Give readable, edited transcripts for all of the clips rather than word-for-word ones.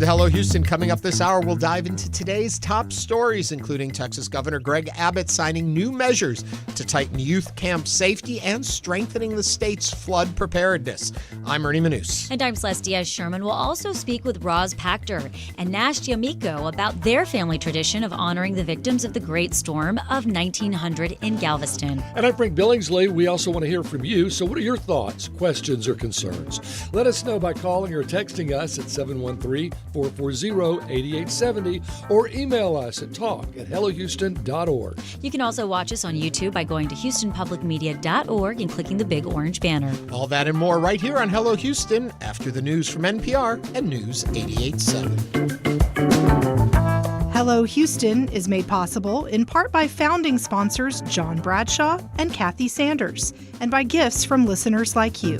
to Hello Houston. Coming up this hour, we'll dive into today's top stories, including Texas Governor Greg Abbott signing new measures to tighten youth camp safety and strengthening the state's flood preparedness. I'm Ernie Manous. And I'm Celeste Diaz-Sherman. We'll also speak with Roz Pactor and Nash D'Amico about their family tradition of honoring the victims of the Great Storm of 1900 in Galveston. And I'm Frank Billingsley. We also want to hear from you. So what are your thoughts, questions, or concerns? Let us know by calling or texting us at 713-440-8870 or email us at talk@hellohouston.org. You can also watch us on YouTube by going to houstonpublicmedia.org and clicking the big orange banner. All that and more right here on Hello Houston after the news from NPR and News 88.7. Hello Houston is made possible in part by founding sponsors John Bradshaw and Kathy Sanders, and by gifts from listeners like you.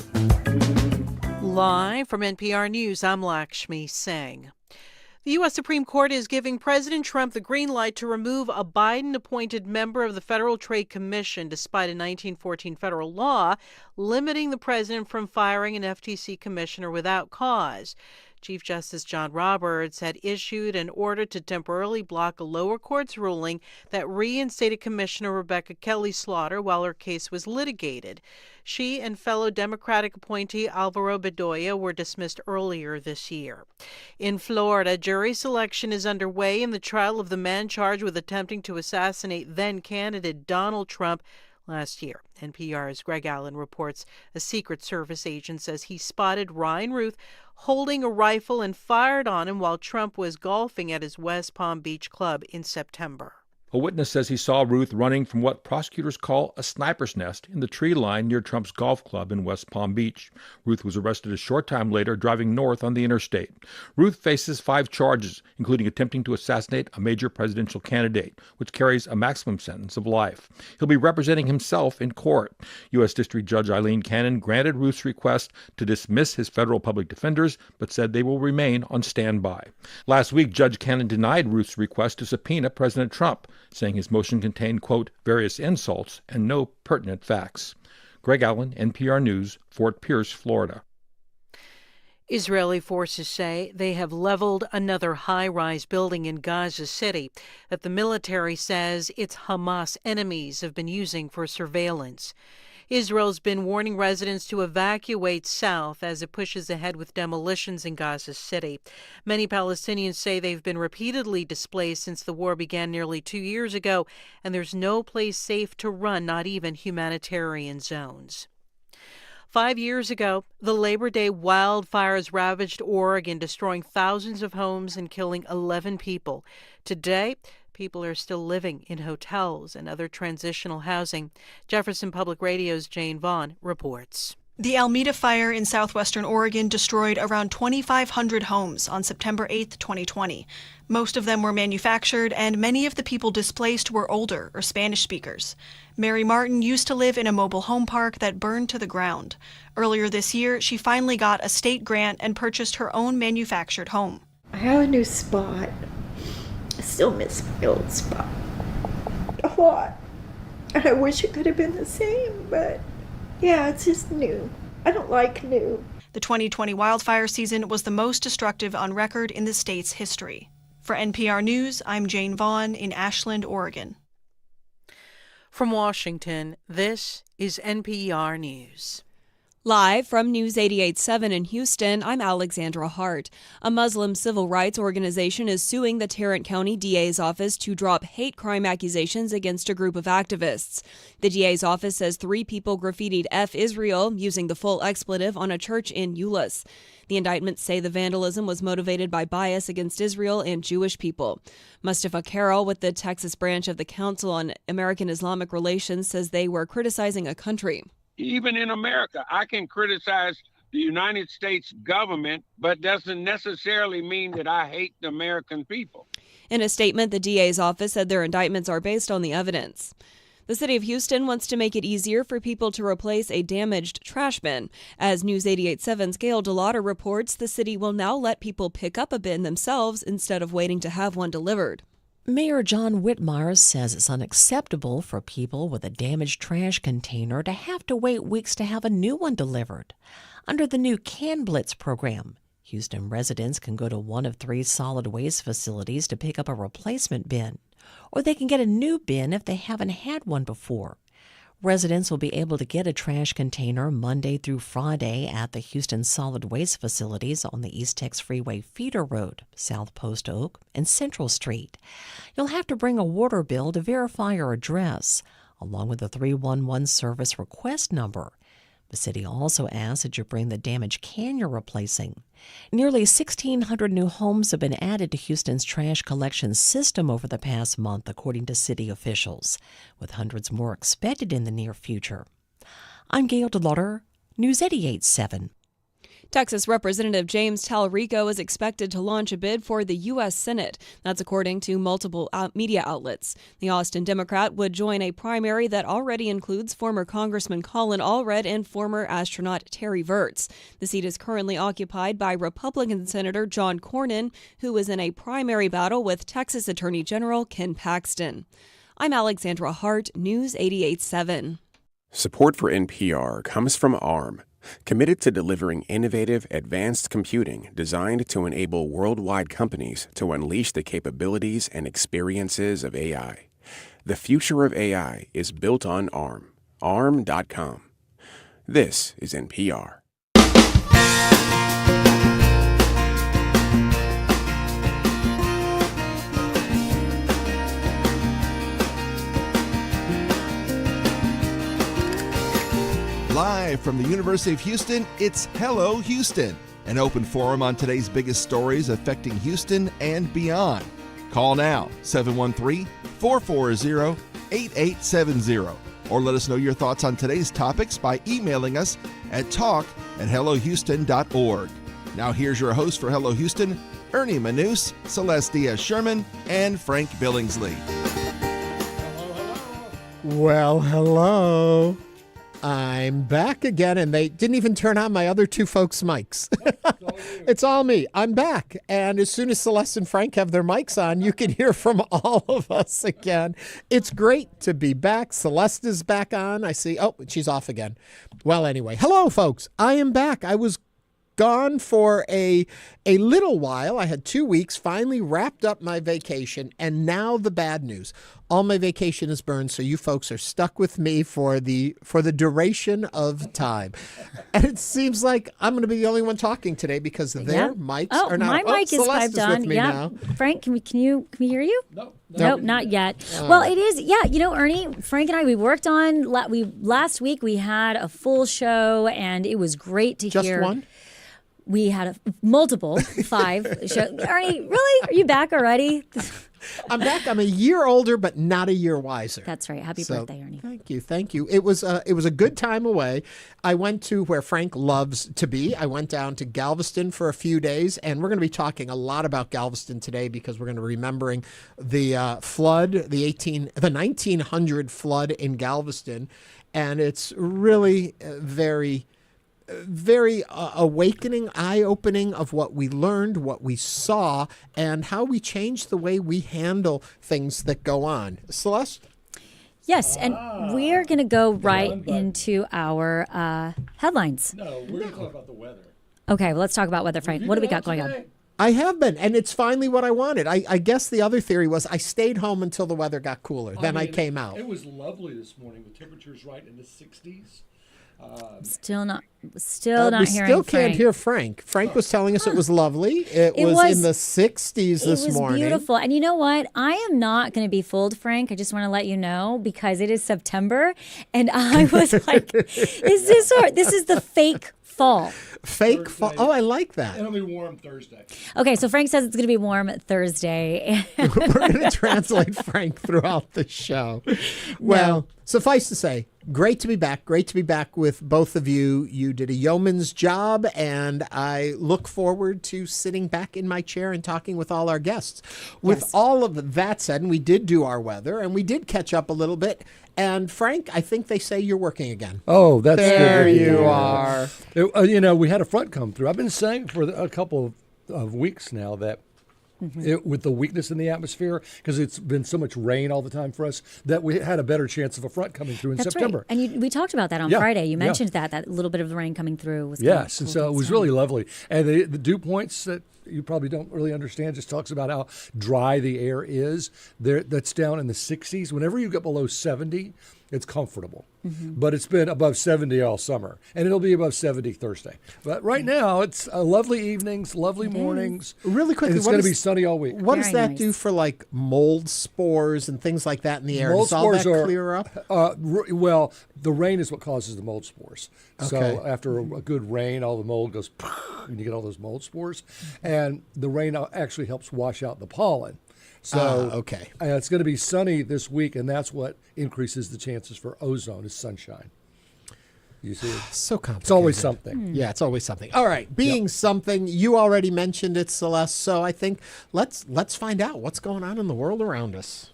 Live from NPR News, I'm Lakshmi Singh. The U.S. Supreme Court is giving President Trump the green light to remove a Biden-appointed member of the Federal Trade Commission, despite a 1914 federal law limiting the president from firing an FTC commissioner without cause. Chief Justice John Roberts had issued an order to temporarily block a lower court's ruling that reinstated Commissioner Rebecca Kelly Slaughter while her case was litigated. She and fellow Democratic appointee Alvaro Bedoya were dismissed earlier this year. In Florida, jury selection is underway in the trial of the man charged with attempting to assassinate then-candidate Donald Trump last year. NPR's Greg Allen reports a Secret Service agent says he spotted Ryan Ruth holding a rifle and fired on him while Trump was golfing at his West Palm Beach club in September. A witness says he saw Ruth running from what prosecutors call a sniper's nest in the tree line near Trump's golf club in West Palm Beach. Ruth was arrested a short time later driving north on the interstate. Ruth faces 5 charges, including attempting to assassinate a major presidential candidate, which carries a maximum sentence of life. He'll be representing himself in court. U.S. District Judge Eileen Cannon granted Ruth's request to dismiss his federal public defenders, but said they will remain on standby. Last week, Judge Cannon denied Ruth's request to subpoena President Trump, saying his motion contained, quote, various insults and no pertinent facts. Greg Allen, NPR News, Fort Pierce, Florida. Israeli forces say they have leveled another high-rise building in Gaza City that the military says its Hamas enemies have been using for surveillance. Israel's been warning residents to evacuate south as it pushes ahead with demolitions in Gaza City. Many Palestinians say they've been repeatedly displaced since the war began nearly 2 years ago, and there's no place safe to run, not even humanitarian zones. 5 years ago, the Labor Day wildfires ravaged Oregon, destroying thousands of homes and killing 11 people. Today, people are still living in hotels and other transitional housing. Jefferson Public Radio's Jane Vaughn reports. The Alameda Fire in southwestern Oregon destroyed around 2,500 homes on September 8, 2020. Most of them were manufactured, and many of the people displaced were older or Spanish speakers. Mary Martin used to live in a mobile home park that burned to the ground. Earlier this year, she finally got a state grant and purchased her own manufactured home. I have a new spot. I still miss my old spot a lot. And I wish it could have been the same, but yeah, it's just new. I don't like new. The 2020 wildfire season was the most destructive on record in the state's history. For NPR News, I'm Jane Vaughn in Ashland, Oregon. From Washington, this is NPR News. Live from News 88.7 in Houston, I'm Alexandra Hart. A Muslim civil rights organization is suing the Tarrant County DA's office to drop hate crime accusations against a group of activists. The DA's office says 3 people graffitied F Israel using the full expletive on a church in Euless. The indictments say the vandalism was motivated by bias against Israel and Jewish people. Mustafa Carroll with the Texas branch of the Council on American Islamic Relations says they were criticizing a country. Even in America, I can criticize the United States government, but doesn't necessarily mean that I hate the American people. In a statement, the DA's office said their indictments are based on the evidence. The city of Houston wants to make it easier for people to replace a damaged trash bin. As News 88.7's Gail DeLauder reports, the city will now let people pick up a bin themselves instead of waiting to have one delivered. Mayor John Whitmire says it's unacceptable for people with a damaged trash container to have to wait weeks to have a new one delivered. Under the new Can Blitz program, Houston residents can go to one of 3 solid waste facilities to pick up a replacement bin, or they can get a new bin if they haven't had one before. Residents will be able to get a trash container Monday through Friday at the Houston Solid Waste facilities on the East Tex Freeway Feeder Road, South Post Oak, and Central Street. You'll have to bring a water bill to verify your address, along with a 311 service request number. The city also asks that you bring the damaged can you're replacing. Nearly 1,600 new homes have been added to Houston's trash collection system over the past month, according to city officials, with hundreds more expected in the near future. I'm Gail DeLauder, News 88.7. Texas Representative James Talarico is expected to launch a bid for the U.S. Senate. That's according to multiple media outlets. The Austin Democrat would join a primary that already includes former Congressman Colin Allred and former astronaut Terry Virts. The seat is currently occupied by Republican Senator John Cornyn, who is in a primary battle with Texas Attorney General Ken Paxton. I'm Alexandra Hart, News 88.7. Support for NPR comes from ARM, committed to delivering innovative, advanced computing designed to enable worldwide companies to unleash the capabilities and experiences of AI. The future of AI is built on ARM. ARM.com. This is NPR. Live from the University of Houston, it's Hello Houston, an open forum on today's biggest stories affecting Houston and beyond. Call now, 713-440-8870, or let us know your thoughts on today's topics by emailing us at talk@hellohouston.org. Now here's your host for Hello Houston, Ernie Manous, Celeste Diaz-Sherman, and Frank Billingsley. Well, hello. I'm back again, and they didn't even turn on my other 2 folks' mics. It's all me. I'm back, and as soon as Celeste and Frank have their mics on, you can hear from all of us again. It's great to be back. Celeste is back on. I see. Oh, she's off again. Well, anyway, hello, folks. I am back. I was gone for a little while. I had 2 weeks, finally wrapped up my vacation, and now the bad news. All my vacation is burned, so you folks are stuck with me for the duration of time. And it seems like I'm going to be the only one talking today because their mics are not. My mic is Celeste piped on. Now. Frank, can we hear you? No, not yet. Well, it is. Yeah, Ernie, Frank and I, we worked on. Last week we had a full show, and it was great to hear. Just one? We had multiple 5 shows. Ernie, really? Are you back already? I'm back. I'm a year older, but not a year wiser. That's right. Happy birthday, Ernie. Thank you. It was a good time away. I went to where Frank loves to be. I went down to Galveston for a few days, and we're going to be talking a lot about Galveston today because we're going to be remembering the flood, the 1900 flood in Galveston, and it's really very awakening, eye-opening of what we learned, what we saw, and how we changed the way we handle things that go on. Celeste? Yes, and we're going to go right into our headlines. No, we're going to talk about the weather. Okay, well, let's talk about weather, Frank. What do we got going on? I have been, and it's finally what I wanted. I guess the other theory was I stayed home until the weather got cooler. Then I came out. It was lovely this morning with temperatures right in the 60s. Still not we hearing still can't Frank. hear Frank. Frank was telling us it was lovely. It was in the 60s this morning. It was beautiful. And you know what? I am not going to be fooled, Frank. I just want to let you know because it is September. And I was like, is this the fake fall? Fake fall. Oh, I like that. It'll be warm Thursday. Okay, so Frank says it's going to be warm Thursday. We're going to translate Frank throughout the show. Well, suffice to say, great to be back. Great to be back with both of you. You did a yeoman's job, and I look forward to sitting back in my chair and talking with all our guests. With all of that said, and we did do our weather, and we did catch up a little bit. And Frank, I think they say you're working again. Oh, that's there good. You are. We had a front come through. I've been saying for a couple of weeks now that with the weakness in the atmosphere, because it's been so much rain all the time for us, that we had a better chance of a front coming through in September. Right. And we talked about that on Friday. You mentioned that little bit of the rain coming through was yes, and so it was really lovely. And the dew points that you probably don't really understand just talks about how dry the air is. That's down in the 60s. Whenever you get below 70, it's comfortable. But it's been above 70 all summer, and it'll be above 70 Thursday. But right now, it's lovely evenings, lovely mornings. Really quickly, and it's going to be sunny all week. What does that do for like mold spores and things like that in the air? Mold Does all that spores clear up? Well, the rain is what causes the mold spores. Okay. So after a good rain, all the mold goes, and you get all those mold spores. And the rain actually helps wash out the pollen. So okay. It's going to be sunny this week, and that's what increases the chances for ozone is sunshine. You see, so complicated. It's always something. Yeah, it's always something. All right, being something, you already mentioned it, Celeste. So I think let's find out what's going on in the world around us.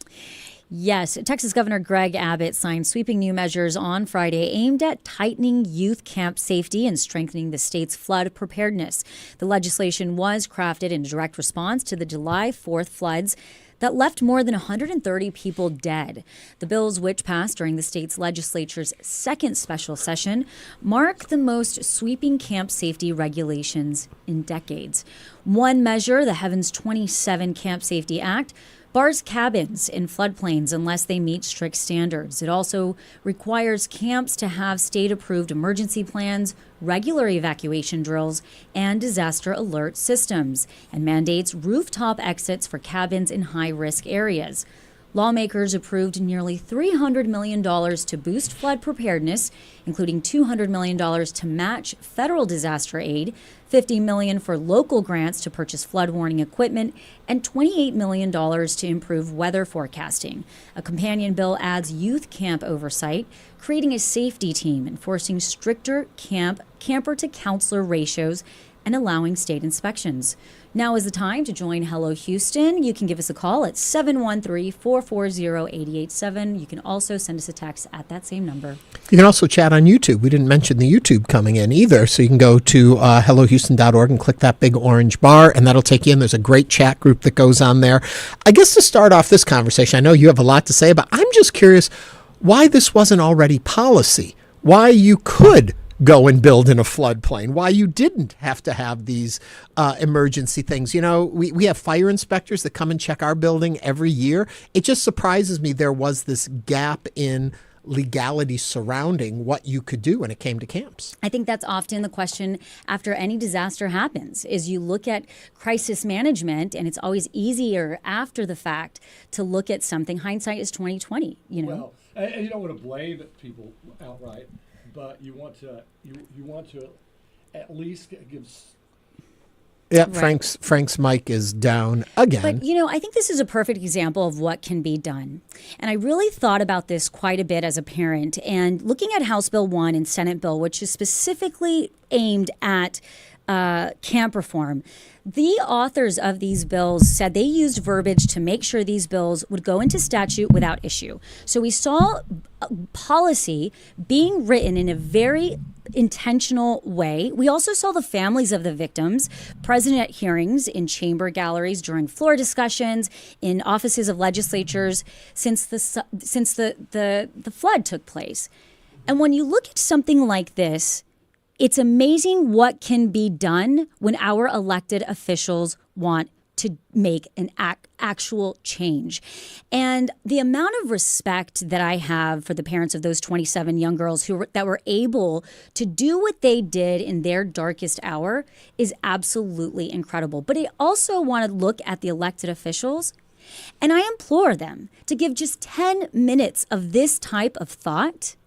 Yes, Texas Governor Greg Abbott signed sweeping new measures on Friday aimed at tightening youth camp safety and strengthening the state's flood preparedness. The legislation was crafted in direct response to the July 4th floods that left more than 130 people dead. The bills, which passed during the state's legislature's second special session, mark the most sweeping camp safety regulations in decades. One measure, the Heavens 27 Camp Safety Act, bars cabins in floodplains unless they meet strict standards. It also requires camps to have state-approved emergency plans, regular evacuation drills, and disaster alert systems, and mandates rooftop exits for cabins in high-risk areas. Lawmakers approved nearly $300 million to boost flood preparedness, including $200 million to match federal disaster aid, $50 million for local grants to purchase flood warning equipment, and $28 million to improve weather forecasting. A companion bill adds youth camp oversight, creating a safety team, enforcing stricter camper-to-counselor ratios, and allowing state inspections. Now is the time to join Hello Houston. You can give us a call at 713-440-887. You can also send us a text at that same number. You can also chat on YouTube. We didn't mention the YouTube coming in either, so you can go to hellohouston.org and click that big orange bar, and that'll take you in. There's a great chat group that goes on there. I guess to start off this conversation, I know you have a lot to say, but I'm just curious why this wasn't already policy, why you could go and build in a floodplain, why you didn't have to have these emergency things. You know, we have fire inspectors that come and check our building every year. It just surprises me there was this gap in legality surrounding what you could do when it came to camps. I think that's often the question after any disaster happens, is you look at crisis management, and it's always easier after the fact to look at something. Hindsight is 20/20, you know. Well, and you don't want to blame people outright, but you want to at least give. Yeah, right. Frank's mic is down again. But, you know, I think this is a perfect example of what can be done. And I really thought about this quite a bit as a parent. And looking at House Bill 1 and Senate Bill, which is specifically aimed at camp reform, the authors of these bills said they used verbiage to make sure these bills would go into statute without issue. So we saw policy being written in a very intentional way. We also saw the families of the victims present at hearings, in chamber galleries, during floor discussions, in offices of legislatures since the flood took place. And when you look at something like this, it's amazing what can be done when our elected officials want to make an actual change. And the amount of respect that I have for the parents of those 27 young girls that were able to do what they did in their darkest hour is absolutely incredible. But I also want to look at the elected officials, and I implore them to give just 10 minutes of this type of thought.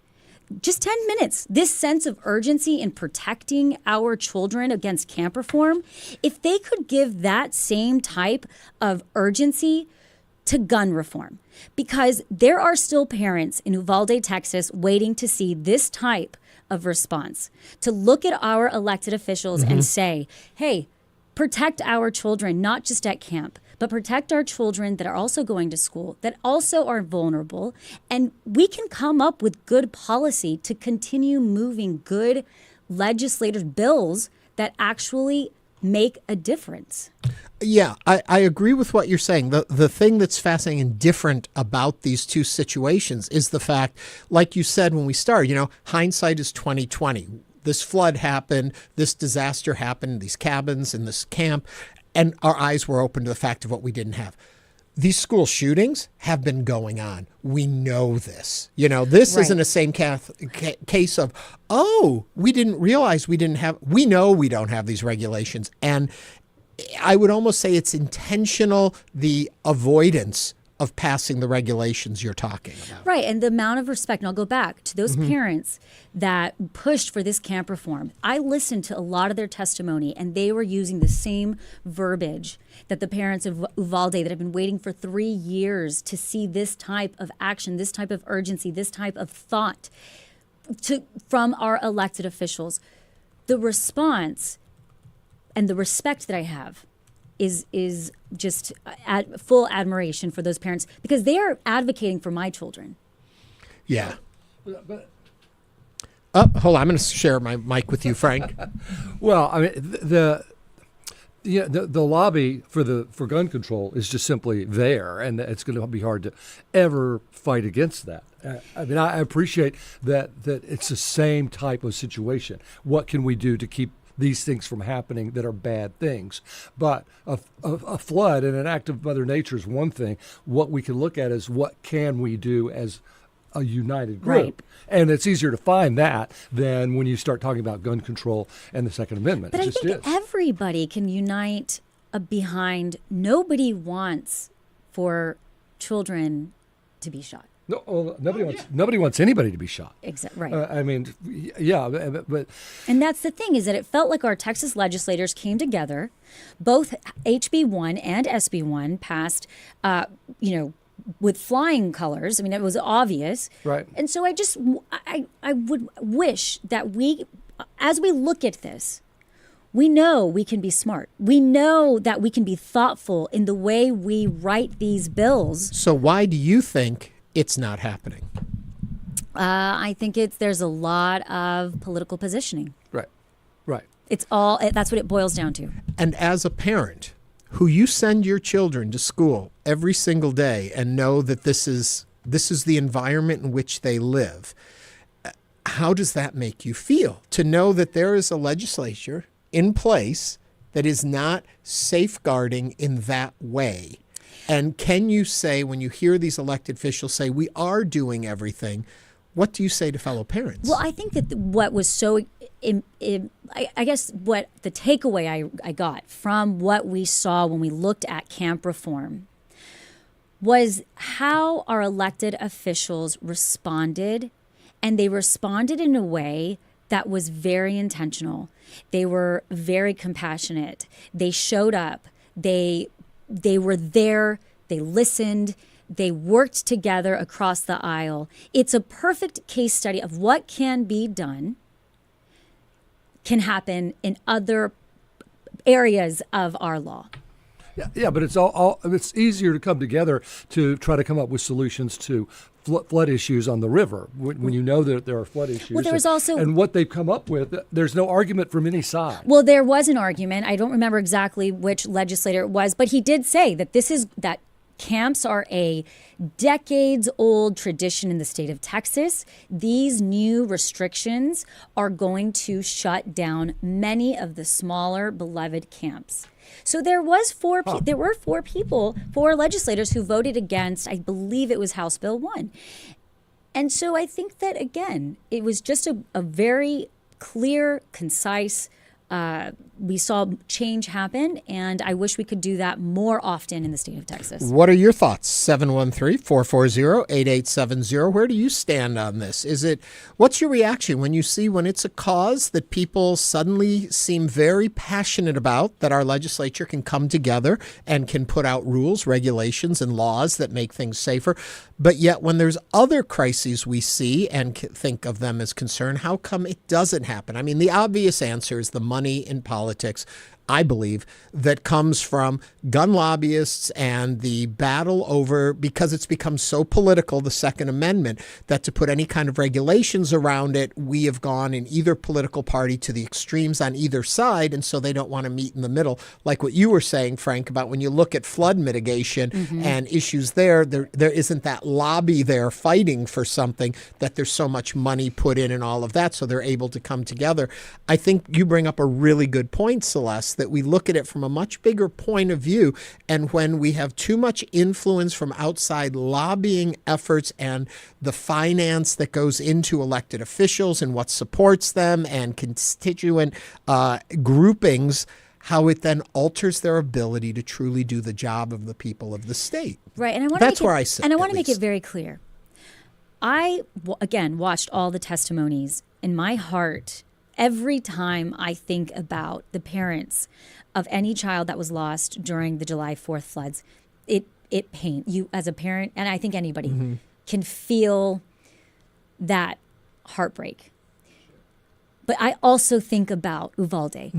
Just 10 minutes, this sense of urgency in protecting our children against camp reform, if they could give that same type of urgency to gun reform. Because there are still parents in Uvalde, Texas, waiting to see this type of response, to look at our elected officials and say, hey, protect our children, not just at camp, but protect our children that are also going to school, that also are vulnerable. And we can come up with good policy to continue moving good legislative bills that actually make a difference. Yeah, I agree with what you're saying. The thing that's fascinating and different about these two situations is the fact, like you said when we started, hindsight is 20/20. This flood happened, this disaster happened, these cabins in this camp, and our eyes were open to the fact of what we didn't have. These school shootings have been going on. We know this. This Right. isn't the same case of, we didn't realize we know we don't have these regulations. And I would almost say it's intentional, the avoidance of passing the regulations you're talking about. Right. And the amount of respect, and I'll go back to those parents that pushed for this camp reform. I listened to a lot of their testimony, and they were using the same verbiage that the parents of Uvalde that have been waiting for 3 years to see this type of action, this type of urgency, this type of thought from our elected officials. The response and the respect that I have is just full admiration for those parents, because they are advocating for my children. Yeah. Hold on. I'm going to share my mic with you, Frank. Well, I mean, the lobby for gun control is just simply there, and it's going to be hard to ever fight against that. I appreciate that it's the same type of situation. What can we do to keep these things from happening that are bad things? But a flood and an act of Mother Nature is one thing. What we can look at is what can we do as a united group. Right. And it's easier to find that than when you start talking about gun control and the Second Amendment. But It I just think is. everybody can unite behind, nobody wants for children to be shot. No, nobody wants anybody to be shot. Exactly. Right. But And that's the thing, is that it felt like our Texas legislators came together. Both HB1 and SB1 passed, with flying colors. I mean, it was obvious. Right. And so I would wish that as we look at this, we know we can be smart. We know that we can be thoughtful in the way we write these bills. So why do you think it's not happening? I think there's a lot of political positioning. Right. That's what it boils down to. And as a parent who you send your children to school every single day and know that this is the environment in which they live, how does that make you feel to know that there is a legislature in place that is not safeguarding in that way? And can you say, when you hear these elected officials say, we are doing everything, what do you say to fellow parents? Well, I think that what was so, I guess what the takeaway I got from what we saw when we looked at camp reform was how our elected officials responded, and they responded in a way that was very intentional. They were very compassionate. They showed up. They were there. They listened. They worked together across the aisle. It's a perfect case study of what can be done, can happen in other areas of our law. Yeah, but it's easier to come together to try to come up with solutions to flood issues on the river when you know that there are flood issues. Well, there was also, and what they've come up with, there's no argument from any side. Well, there was an argument. I don't remember exactly which legislator it was, but he did say that that camps are a decades-old tradition in the state of Texas. These new restrictions are going to shut down many of the smaller, beloved camps. So there were four legislators who voted against, I believe it was House Bill 1. And so I think that, again, it was just a very clear, concise, we saw change happen, and I wish we could do that more often in the state of Texas. What are your thoughts? 713-440-8870. Where do you stand on this? What's your reaction when it's a cause that people suddenly seem very passionate about, that our legislature can come together and can put out rules, regulations, and laws that make things safer? But yet when there's other crises we see and think of them as concern, how come it doesn't happen? I mean, the obvious answer is the money in politics. I believe, that comes from gun lobbyists and the battle over, because it's become so political, the Second Amendment, that to put any kind of regulations around it, we have gone in either political party to the extremes on either side, and so they don't want to meet in the middle. Like what you were saying, Frank, about when you look at flood mitigation and issues there isn't that lobby there fighting for something, that there's so much money put in and all of that, so they're able to come together. I think you bring up a really good point, Celeste, that we look at it from a much bigger point of view. And when we have too much influence from outside lobbying efforts and the finance that goes into elected officials and what supports them and constituent groupings, how it then alters their ability to truly do the job of the people of the state. Right. And That's where I sit. And I want to make it very clear. I, again, watched all the testimonies. In my heart, every time I think about the parents of any child that was lost during the July 4th floods, it pains you as a parent, and I think anybody can feel that heartbreak. But I also think about Uvalde.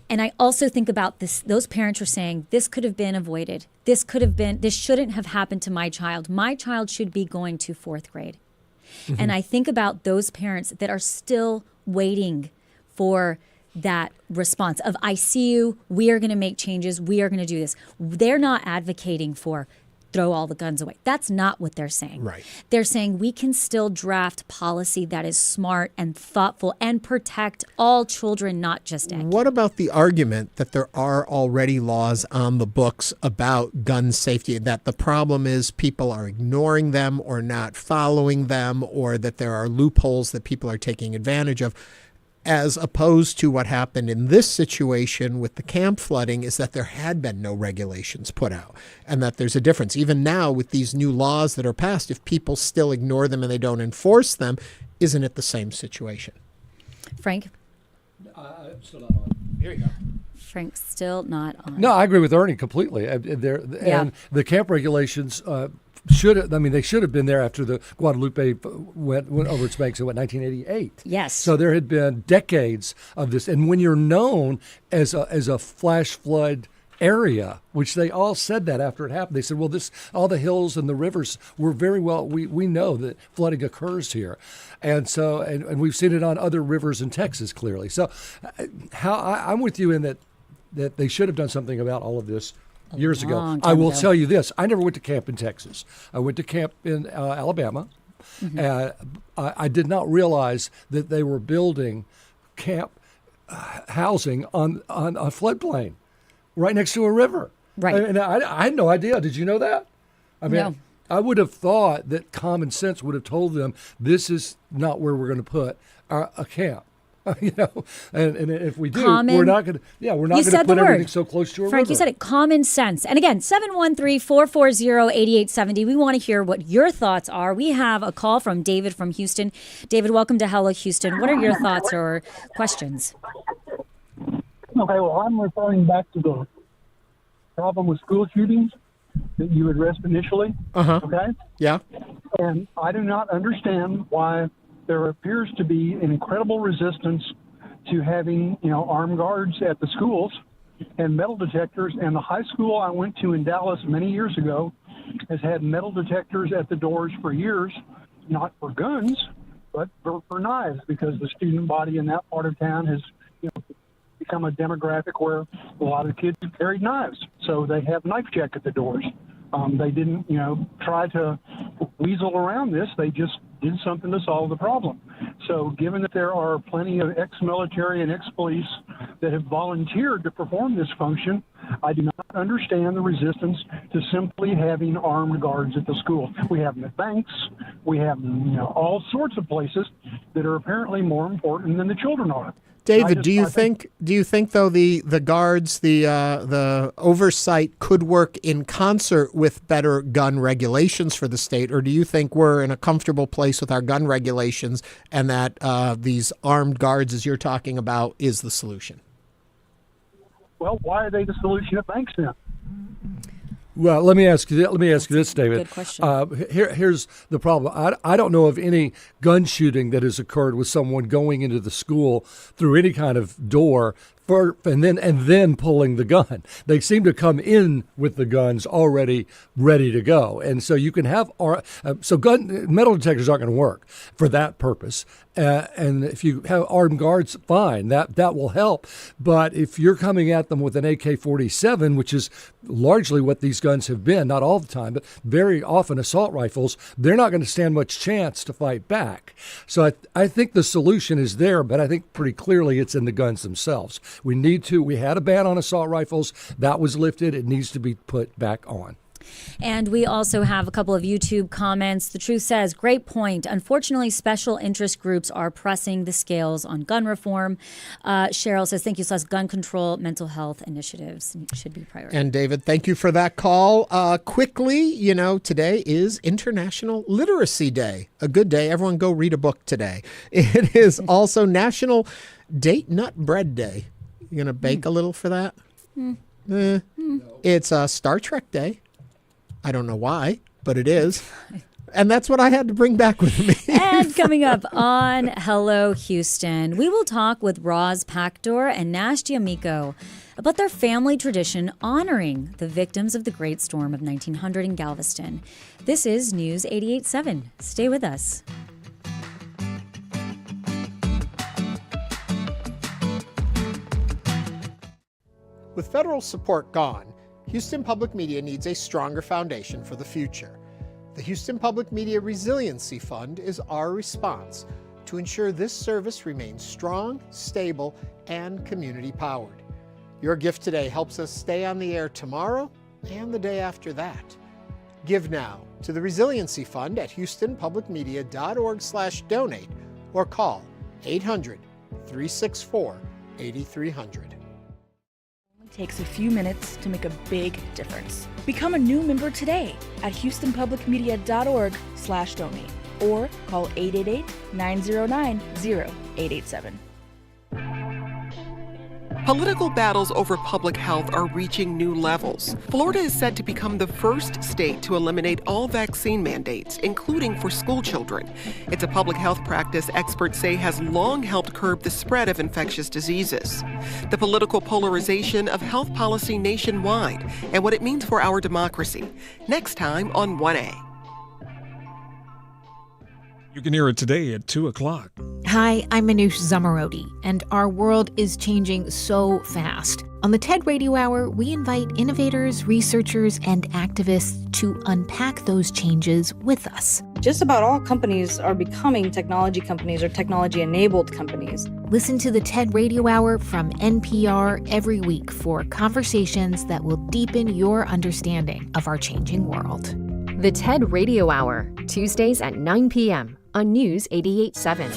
And I also think about this. Those parents are saying, this could have been avoided. This shouldn't have happened to my child. My child should be going to 4th grade. And I think about those parents that are still waiting for that response of, I see you, we are going to make changes, we are going to do this. They're not advocating for throw all the guns away. That's not what they're saying. Right. They're saying we can still draft policy that is smart and thoughtful and protect all children, not just ag. What about the argument that there are already laws on the books about gun safety, that the problem is people are ignoring them or not following them, or that there are loopholes that people are taking advantage of? As opposed to what happened in this situation with the camp flooding, is that there had been no regulations put out, and that there's a difference. Even now with these new laws that are passed, if people still ignore them and they don't enforce them, isn't it the same situation? Frank? I'm still not on. Here you go. Frank's still not on. No, I agree with Ernie completely. And the camp regulations should have been there after the Guadalupe went over its banks in 1988. Yes. So there had been decades of this, and when you're known as a flash flood area, which they all said that after it happened, they said, well, all the hills and the rivers were very well, we know that flooding occurs here. And so, and we've seen it on other rivers in Texas, clearly. So I'm with you in that they should have done something about all of this years ago. I will tell you this. I never went to camp in Texas. I went to camp in Alabama. I did not realize that they were building camp housing on a floodplain right next to a river. Right. And I had no idea. Did you know that? I mean, no. I would have thought that common sense would have told them this is not where we're going to put a camp. And if we do, we're not going to put everything so close to a river. Frank, you said it, common sense. And again, 713-440-8870. We want to hear what your thoughts are. We have a call from David from Houston. David, welcome to Hello Houston. What are your thoughts or questions? Okay, well, I'm referring back to the problem with school shootings that you addressed initially. Okay? Yeah. And I do not understand why there appears to be an incredible resistance to having, armed guards at the schools and metal detectors. And the high school I went to in Dallas many years ago has had metal detectors at the doors for years, not for guns, but for knives, because the student body in that part of town has, become a demographic where a lot of kids carried knives. So they have knife check at the doors. They didn't, try to weasel around this. They just did something to solve the problem. So given that there are plenty of ex-military and ex-police that have volunteered to perform this function, I do not understand the resistance to simply having armed guards at the school. We have them at banks. We have them, all sorts of places that are apparently more important than the children are. David, do you think though the guards, the oversight could work in concert with better gun regulations for the state, or do you think we're in a comfortable place with our gun regulations and that these armed guards, as you're talking about, is the solution? Well, why are they the solution at banks then? Well, let me ask you this, David. Good question. Here's the problem. I don't know of any gun shooting that has occurred with someone going into the school through any kind of door and then pulling the gun. They seem to come in with the guns already ready to go, and so you can have metal detectors aren't going to work for that purpose. And if you have armed guards, fine, that will help. But if you're coming at them with an AK-47, which is largely what these guns have been, not all the time, but very often assault rifles, they're not going to stand much chance to fight back. So I think the solution is there, but I think pretty clearly it's in the guns themselves. We had a ban on assault rifles. That was lifted. It needs to be put back on. And we also have a couple of YouTube comments. The Truth says, great point. Unfortunately, special interest groups are pressing the scales on gun reform. Cheryl says, thank you, Celeste. Gun control, mental health initiatives should be priority. And David, thank you for that call. Quickly, today is International Literacy Day. A good day. Everyone go read a book today. It is also National Date Nut Bread Day. You going to bake a little for that? It's Star Trek Day. I don't know why, but it is. And that's what I had to bring back with me. And coming up on Hello Houston, we will talk with Roz Pactor and Nash D'Amico about their family tradition honoring the victims of the Great Storm of 1900 in Galveston. This is News 88.7. Stay with us. With federal support gone, Houston Public Media needs a stronger foundation for the future. The Houston Public Media Resiliency Fund is our response to ensure this service remains strong, stable, and community-powered. Your gift today helps us stay on the air tomorrow and the day after that. Give now to the Resiliency Fund at houstonpublicmedia.org/donate or call 800-364-8300. Takes a few minutes to make a big difference. Become a new member today at houstonpublicmedia.org/donate or call 888-909-0887. Political battles over public health are reaching new levels. Florida is set to become the first state to eliminate all vaccine mandates, including for school children. It's a public health practice experts say has long helped curb the spread of infectious diseases. The political polarization of health policy nationwide and what it means for our democracy. Next time on 1A. You can hear it today at 2 o'clock. Hi, I'm Manoush Zamarodi, and our world is changing so fast. On the TED Radio Hour, we invite innovators, researchers, and activists to unpack those changes with us. Just about all companies are becoming technology companies or technology-enabled companies. Listen to the TED Radio Hour from NPR every week for conversations that will deepen your understanding of our changing world. The TED Radio Hour, Tuesdays at 9 p.m. on News 88.7.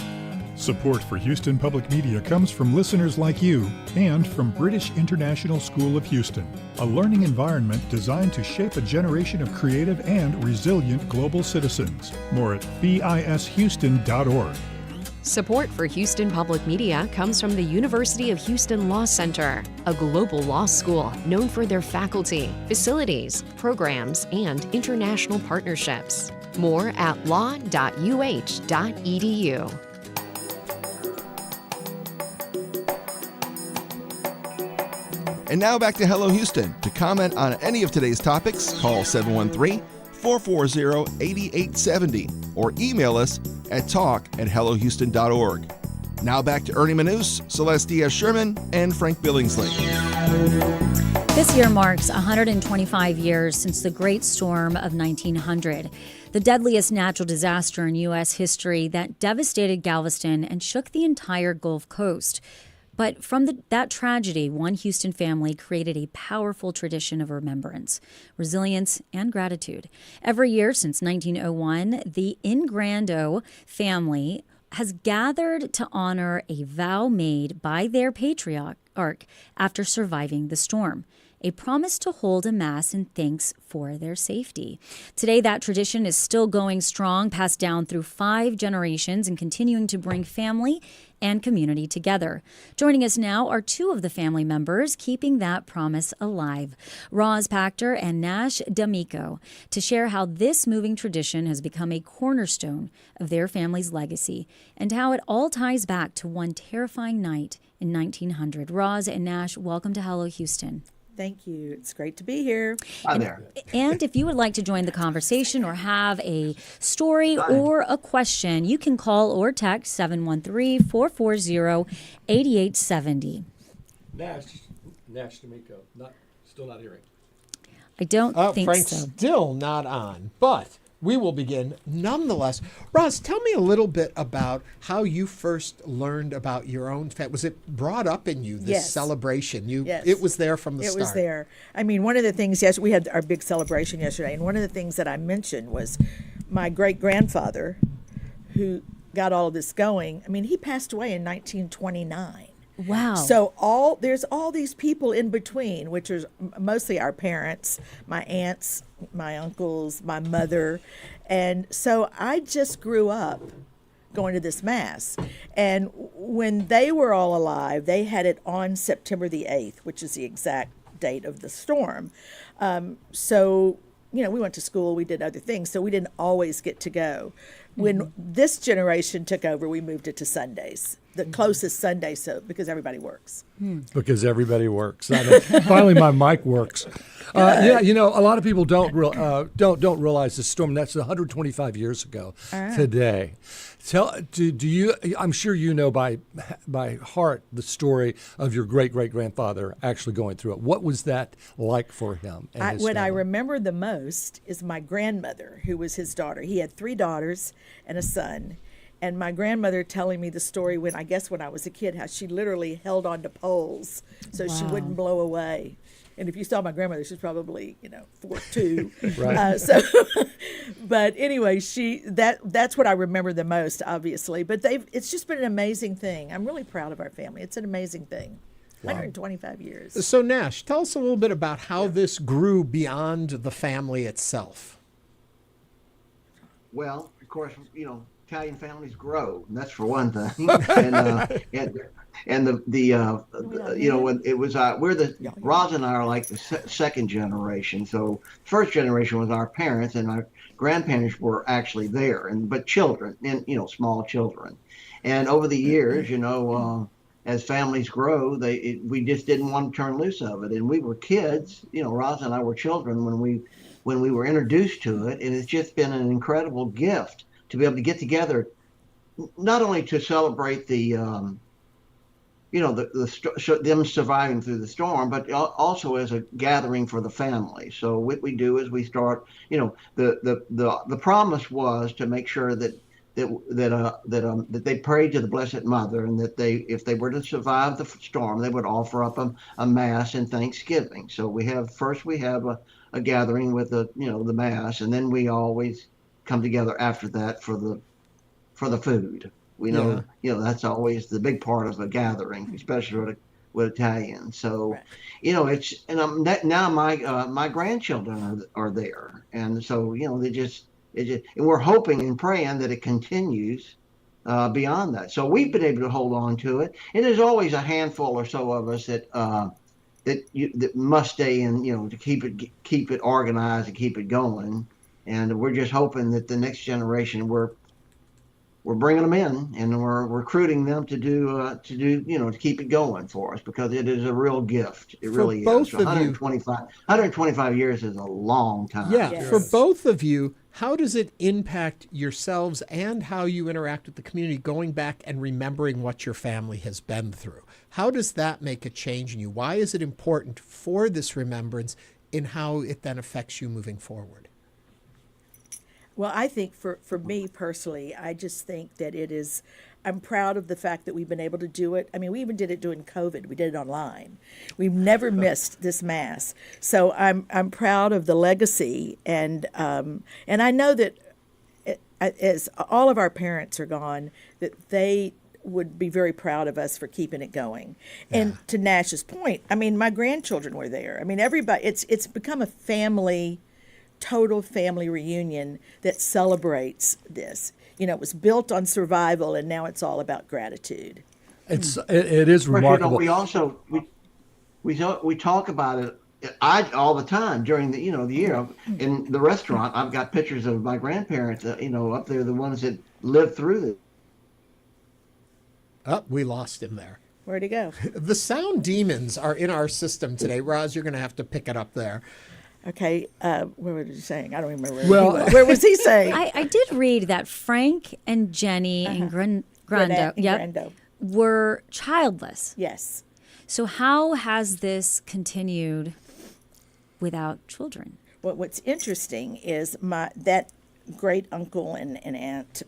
Support for Houston Public Media comes from listeners like you and from British International School of Houston, a learning environment designed to shape a generation of creative and resilient global citizens. More at bishouston.org. Support for Houston Public Media comes from the University of Houston Law Center, a global law school known for their faculty, facilities, programs, and international partnerships. More at law.uh.edu. And now back to Hello Houston. To comment on any of today's topics, call 713-440-8870 or email us at talk@hellohouston.org. Now back to Ernie Manous, Celeste Diaz-Sherman, and Frank Billingsley. This year marks 125 years since the Great Storm of 1900, the deadliest natural disaster in U.S. history that devastated Galveston and shook the entire Gulf Coast. But from that tragedy, one Houston family created a powerful tradition of remembrance, resilience, and gratitude. Every year since 1901, the Ingrando family has gathered to honor a vow made by their patriarch after surviving the storm, a promise to hold a Mass in thanks for their safety. Today, that tradition is still going strong, passed down through 5 generations and continuing to bring family and community together. Joining us now are 2 of the family members keeping that promise alive, Roz Pactor and Nash D'Amico, to share how this moving tradition has become a cornerstone of their family's legacy and how it all ties back to one terrifying night in 1900. Roz and Nash, welcome to Hello Houston. Thank you. It's great to be here. Hi there. And if you would like to join the conversation or have a story or a question, you can call or text 713-440-8870. Nash D'Amico, still not hearing. I don't think Frank's so. Still not on, but we will begin nonetheless. Roz, tell me a little bit about how you first learned about your own family. Was it brought up in you, this celebration? Yes. It was there from the start. It was there. I mean, one of the things, yes, we had our big celebration yesterday, and one of the things that I mentioned was my great-grandfather, who got all of this going. I mean, he passed away in 1929. Wow. So there's all these people in between, which are mostly our parents, my aunts, my uncles, my mother. And so I just grew up going to this Mass. And when they were all alive, they had it on September the 8th, which is the exact date of the storm. So, you know, we went to school, we did other things, so we didn't always get to go. When this generation took over, we moved it to Sundays, the closest Sunday, because everybody works. Because everybody works. Finally, my mic works. Yeah, you know, a lot of people don't realize the storm. That's 125 years ago today. Do you? I'm sure you know by heart the story of your great-great-grandfather actually going through it. What was that like for him? What I remember the most is my grandmother, who was his daughter. He had 3 daughters and a son. And my grandmother telling me the story when I was a kid, how she literally held on to poles so she wouldn't blow away. And if you saw my grandmother, she's probably, 4'2". Right. But anyway, that's what I remember the most, obviously. But it's just been an amazing thing. I'm really proud of our family. It's an amazing thing. Wow. 125 years. So Nash, tell us a little bit about how this grew beyond the family itself. Well, of course, Italian families grow, and that's for one thing. and when it was Roz and I are like the second generation. So first generation was our parents, and our grandparents were actually there, but children, and small children. And over the years, as families grow, we just didn't want to turn loose of it. And we were kids, Roz and I were children when we were introduced to it, and it's just been an incredible gift to be able to get together, not only to celebrate them surviving through the storm, but also as a gathering for the family. So what we do is we start, the promise was to make sure that they prayed to the Blessed Mother, and that if they were to survive the storm, they would offer up a Mass in thanksgiving. So we have a gathering with the Mass, and then we always come together after that for the food. We know, that's always the big part of a gathering, especially with Italians. So, now my grandchildren are there, and so and we're hoping and praying that it continues beyond that. So we've been able to hold on to it, and there's always a handful or so of us that must stay in, to keep it organized and keep it going. And we're just hoping that the next generation, we're bringing them in, and we're recruiting them to keep it going for us, because it is a real gift. It really is. 125 years is a long time. Yeah. Yes. For both of you, how does it impact yourselves and how you interact with the community, going back and remembering what your family has been through? How does that make a change in you? Why is it important for this remembrance in how it then affects you moving forward? Well, I think for me personally, I just think that I'm proud of the fact that we've been able to do it. I mean, we even did it during COVID. We did it online. We've never missed this Mass. So I'm proud of the legacy, and I know that as all of our parents are gone, that they would be very proud of us for keeping it going. And to Nash's point, I mean, my grandchildren were there. I mean, everybody. It's become a total family reunion that celebrates this. It was built on survival, and now it's all about gratitude. It is remarkable. We also we talk about it. All the time during the year in the restaurant. I've got pictures of my grandparents, up there, the ones that lived through this. Oh, we lost him there. Where'd he go? The sound demons are in our system today. Roz, you're going to have to pick it up there. Okay, what was he saying? I don't remember. Where was he saying? I did read that Frank and Jenny and Grando were childless. Yes. So how has this continued without children? Well, what's interesting is that great uncle and aunt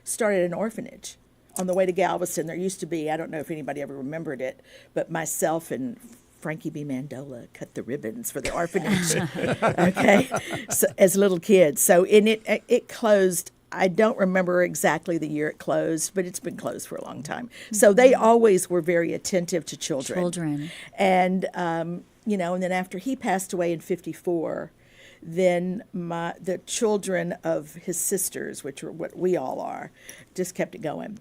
started an orphanage on the way to Galveston. There used to be, I don't know if anybody ever remembered it, but myself and Frankie B. Mandola cut the ribbons for the orphanage, okay, so, as little kids. So it closed. I don't remember exactly the year it closed, but it's been closed for a long time. So they always were very attentive to children. And, and then after he passed away in 1954, then the children of his sisters, which are what we all are, just kept it going.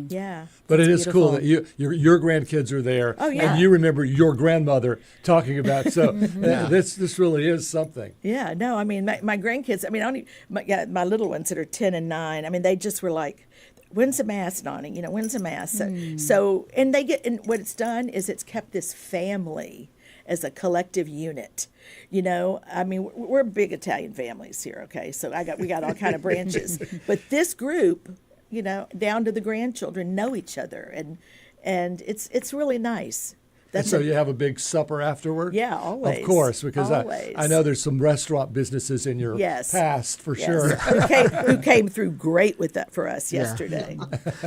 Yeah. But it is cool that your grandkids are there, and you remember your grandmother talking about. So this really is something. Yeah. No, I mean my grandkids. I mean, my little ones that are 10 and 9. I mean, they just were like, when's the mass, Nonnie? When's the mass? So and what it's done is it's kept this family as a collective unit. I mean, we're big Italian families here, okay? So we got all kind of branches. But this group, down to the grandchildren, know each other, and it's really nice. And so you have a big supper afterward? Yeah, always. Of course, because I know there's some restaurant businesses in your past for sure. Who came through great with that for us yesterday.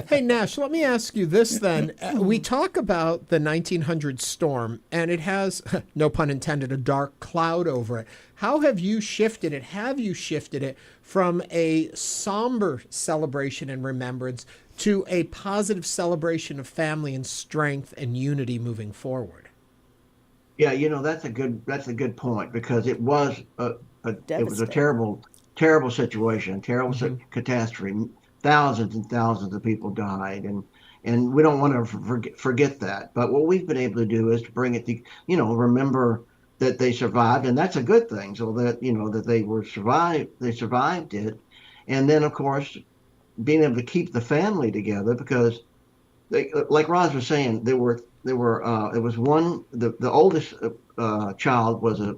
Hey, Nash, let me ask you this then. We talk about the 1900 storm, and it has, no pun intended, a dark cloud over it. How have you shifted it? Have you shifted it from a somber celebration and remembrance to a positive celebration of family and strength and unity moving forward? Yeah, that's a good point, because it was a terrible situation, terrible catastrophe. Thousands and thousands of people died, and we don't want to forget that. But what we've been able to do is to bring it to, remember that they survived, and that's a good thing. So that that they survived it, and then of course being able to keep the family together, because like Roz was saying, it was one, the oldest child was a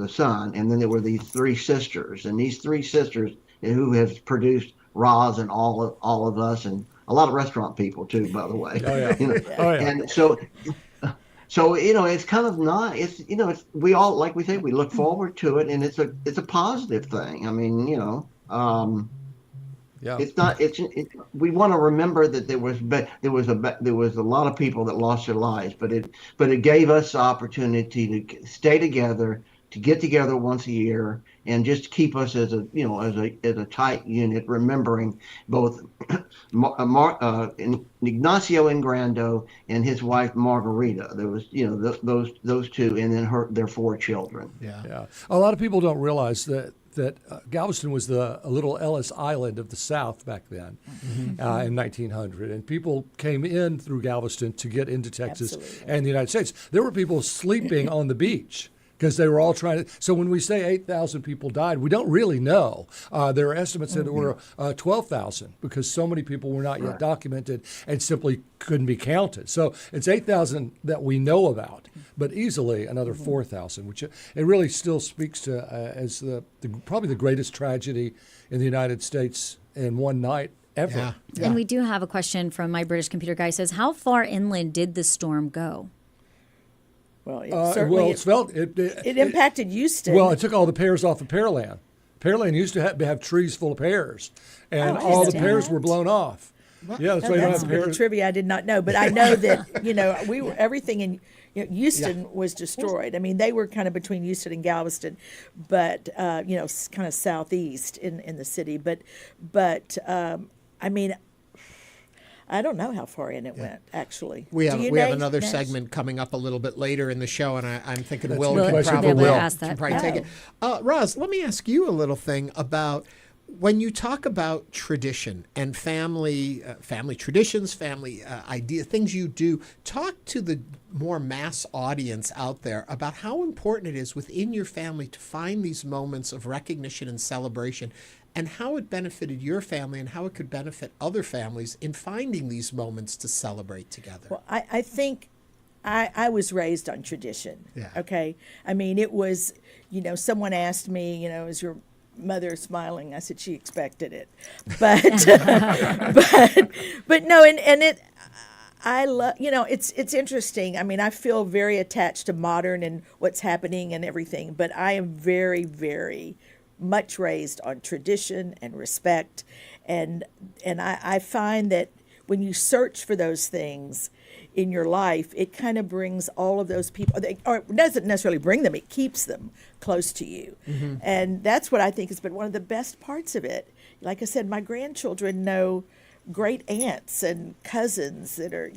son, and then there were these 3 sisters, and these 3 sisters who have produced Roz and all of us, and a lot of restaurant people too, by the way. Oh yeah. And so it's kind of not. It's we all, like we say, we look forward to it, and it's a positive thing. I mean, it's not. We want to remember that there was a lot of people that lost their lives, but it gave us the opportunity to stay together, to get together once a year, and just keep us as a tight unit, remembering both Ignacio Ingrando and his wife Margarita. There was those 2, and then their 4 children. Yeah. A lot of people don't realize that Galveston was a little Ellis Island of the South back then, in 1900, and people came in through Galveston to get into Texas and the United States. There were people sleeping on the beach because they were all trying to. So when we say 8,000 people died, we don't really know. There are estimates that there were 12,000 because so many people were not yet documented and simply couldn't be counted. So it's 8,000 that we know about, but easily another 4,000, which it really still speaks to as probably the greatest tragedy in the United States in one night ever. Yeah. And we do have a question from my British computer guy. Says, how far inland did the storm go? Well, it impacted Houston. Well, it took all the pears off of pearland. Pearland used to have trees full of pears, and all the pears were blown off. Well, yeah, that's why you don't have pears. Trivia I did not know, but I know that we were everything in Houston was destroyed. I mean, they were kind of between Houston and Galveston, but kind of southeast in the city. But I mean, I don't know how far in it went, actually. We have Do you, another Nash? segment coming up a little bit later in the show, and I'm thinking That's Will a can question for probably take it. Roz, let me ask you a little thing about when you talk about tradition and family traditions, family idea, things you do. Talk to the more mass audience out there about how important it is within your family to find these moments of recognition and celebration, and how it benefited your family and how it could benefit other families in finding these moments to celebrate together. Well, I think I was raised on tradition. Yeah. Okay. I mean, it was, someone asked me, is your mother smiling? I said she expected it, but but no, and it. I love, it's interesting. I mean, I feel very attached to modern and what's happening and everything, but I am very, very much raised on tradition and respect, and I find that when you search for those things in your life, it kind of brings all of those people, or it doesn't necessarily bring them, it keeps them close to you. Mm-hmm. And that's what I think has been one of the best parts of it. Like I said, my grandchildren know great aunts and cousins that are,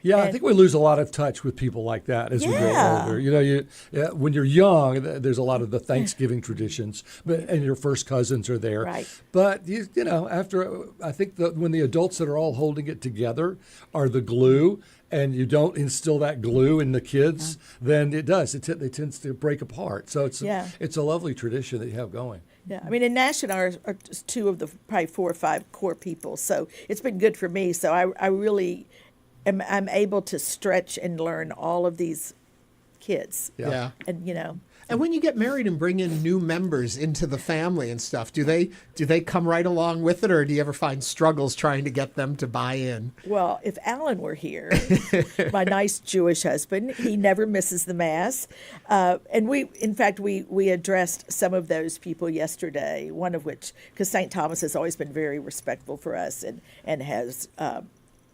Yeah, I think we lose a lot of touch with people like that as we grow older. When you're young, there's a lot of the Thanksgiving traditions, and your first cousins are there. Right. But after, I think when the adults that are all holding it together are the glue, and you don't instill that glue in the kids, then it does. It tends to break apart. So it's a lovely tradition that you have going. Yeah, I mean, and Nash and I are just two of the probably 4 or 5 core people, so it's been good for me. So I really I'm able to stretch and learn all of these kids. Yeah. And And when you get married and bring in new members into the family and stuff, do they come right along with it, or do you ever find struggles trying to get them to buy in? Well, if Alan were here, my nice Jewish husband, he never misses the Mass. And we addressed some of those people yesterday, one of which, because St. Thomas has always been very respectful for us and has